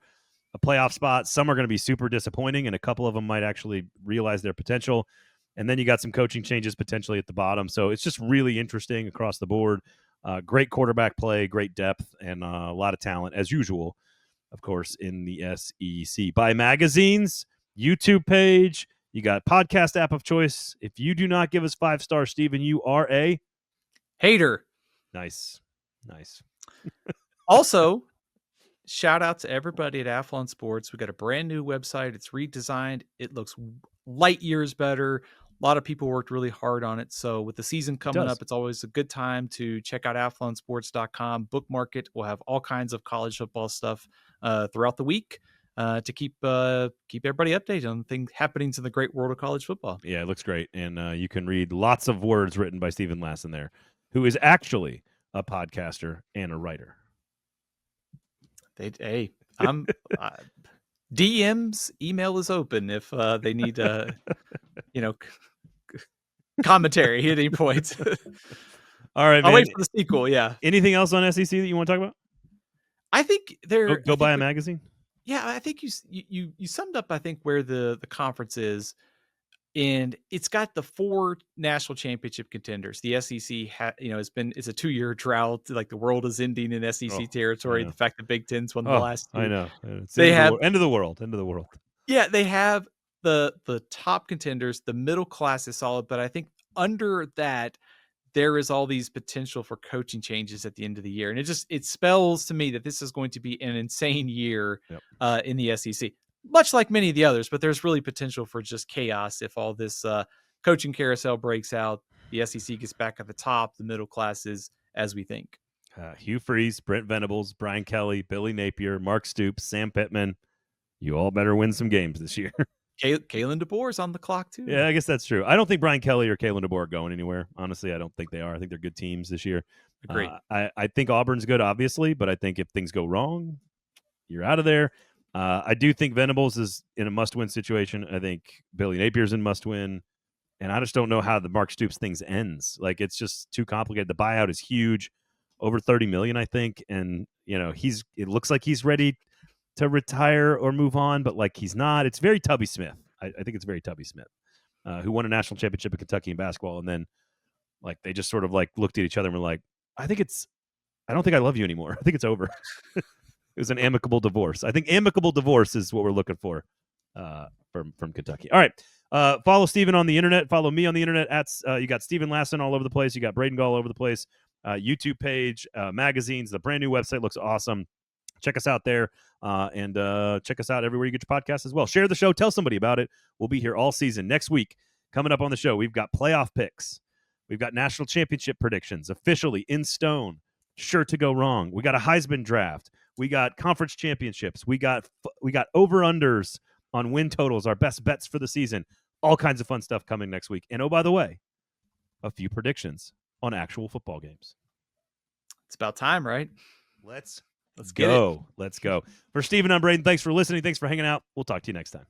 a playoff spot. Some are going to be super disappointing, and a couple of them might actually realize their potential. And then you got some coaching changes potentially at the bottom. So it's just really interesting across the board. Great quarterback play, great depth, and a lot of talent, as usual, of course, in the SEC. Buy magazines, YouTube page. You got podcast app of choice. If you do not give us 5 stars, Steven, you are a hater. Nice. Also, shout out to everybody at Athlon Sports. We got a brand new website. It's redesigned. It looks light years better. A lot of people worked really hard on it. So with the season coming up, it's always a good time to check out athlonsports.com, bookmark it. We'll have all kinds of college football stuff throughout the week to keep everybody updated on things happening in the great world of college football. Yeah, it looks great. And you can read lots of words written by Stephen Lassen there, who is actually a podcaster and a writer. I'm DMs, email is open if they need commentary at any point. All right, man. I'll wait for the sequel. Yeah. Anything else on SEC that you want to talk about? I think go buy a magazine. Yeah, I think you summed up. I think where the conference is, and it's got the 4 national championship contenders. The SEC it's a 2-year drought. Like the world is ending in SEC territory. The fact that Big Ten's won the last 2. I know. They have end of the world. Yeah, they have the top contenders. The middle class is solid, but I think under that there is all these potential for coaching changes at the end of the year, and it spells to me that this is going to be an insane year in the SEC. Much like many of the others, but there's really potential for just chaos if all this coaching carousel breaks out. The SEC gets back at the top, the middle class is as we think. Hugh Freeze, Brent Venables, Brian Kelly, Billy Napier, Mark Stoops, Sam Pittman. You all better win some games this year. Kalen DeBoer's on the clock too. Yeah, I guess that's true. I don't think Brian Kelly or Kalen DeBoer are going anywhere. Honestly, I don't think they are. I think they're good teams this year. Great. I think Auburn's good, obviously, but I think if things go wrong, you're out of there. I do think Venables is in a must-win situation. I think Billy Napier's in must-win, and I just don't know how the Mark Stoops things ends. Like, it's just too complicated. The buyout is huge, over $30 million, I think, and it looks like he's ready to retire or move on, but like he's not. It's very Tubby Smith. I think it's very Tubby Smith, who won a national championship in Kentucky in basketball, and then like they just sort of like looked at each other and were like, I don't think I love you anymore. I think it's over. It was an amicable divorce. I think amicable divorce is what we're looking for from Kentucky. All right. Follow Steven on the internet. Follow me on the internet. You got Steven Lassen all over the place. You got Braden all over the place. YouTube page, magazines. The brand new website looks awesome. Check us out there and check us out everywhere you get your podcasts as well. Share the show. Tell somebody about it. We'll be here all season. Next week, coming up on the show, we've got playoff picks. We've got national championship predictions officially in stone. Sure to go wrong. We got a Heisman draft. We got conference championships. We got over-unders on win totals, our best bets for the season. All kinds of fun stuff coming next week. And oh, by the way, a few predictions on actual football games. It's about time, right? Let's go. Let's go. For Steven, I'm Braden. Thanks for listening. Thanks for hanging out. We'll talk to you next time.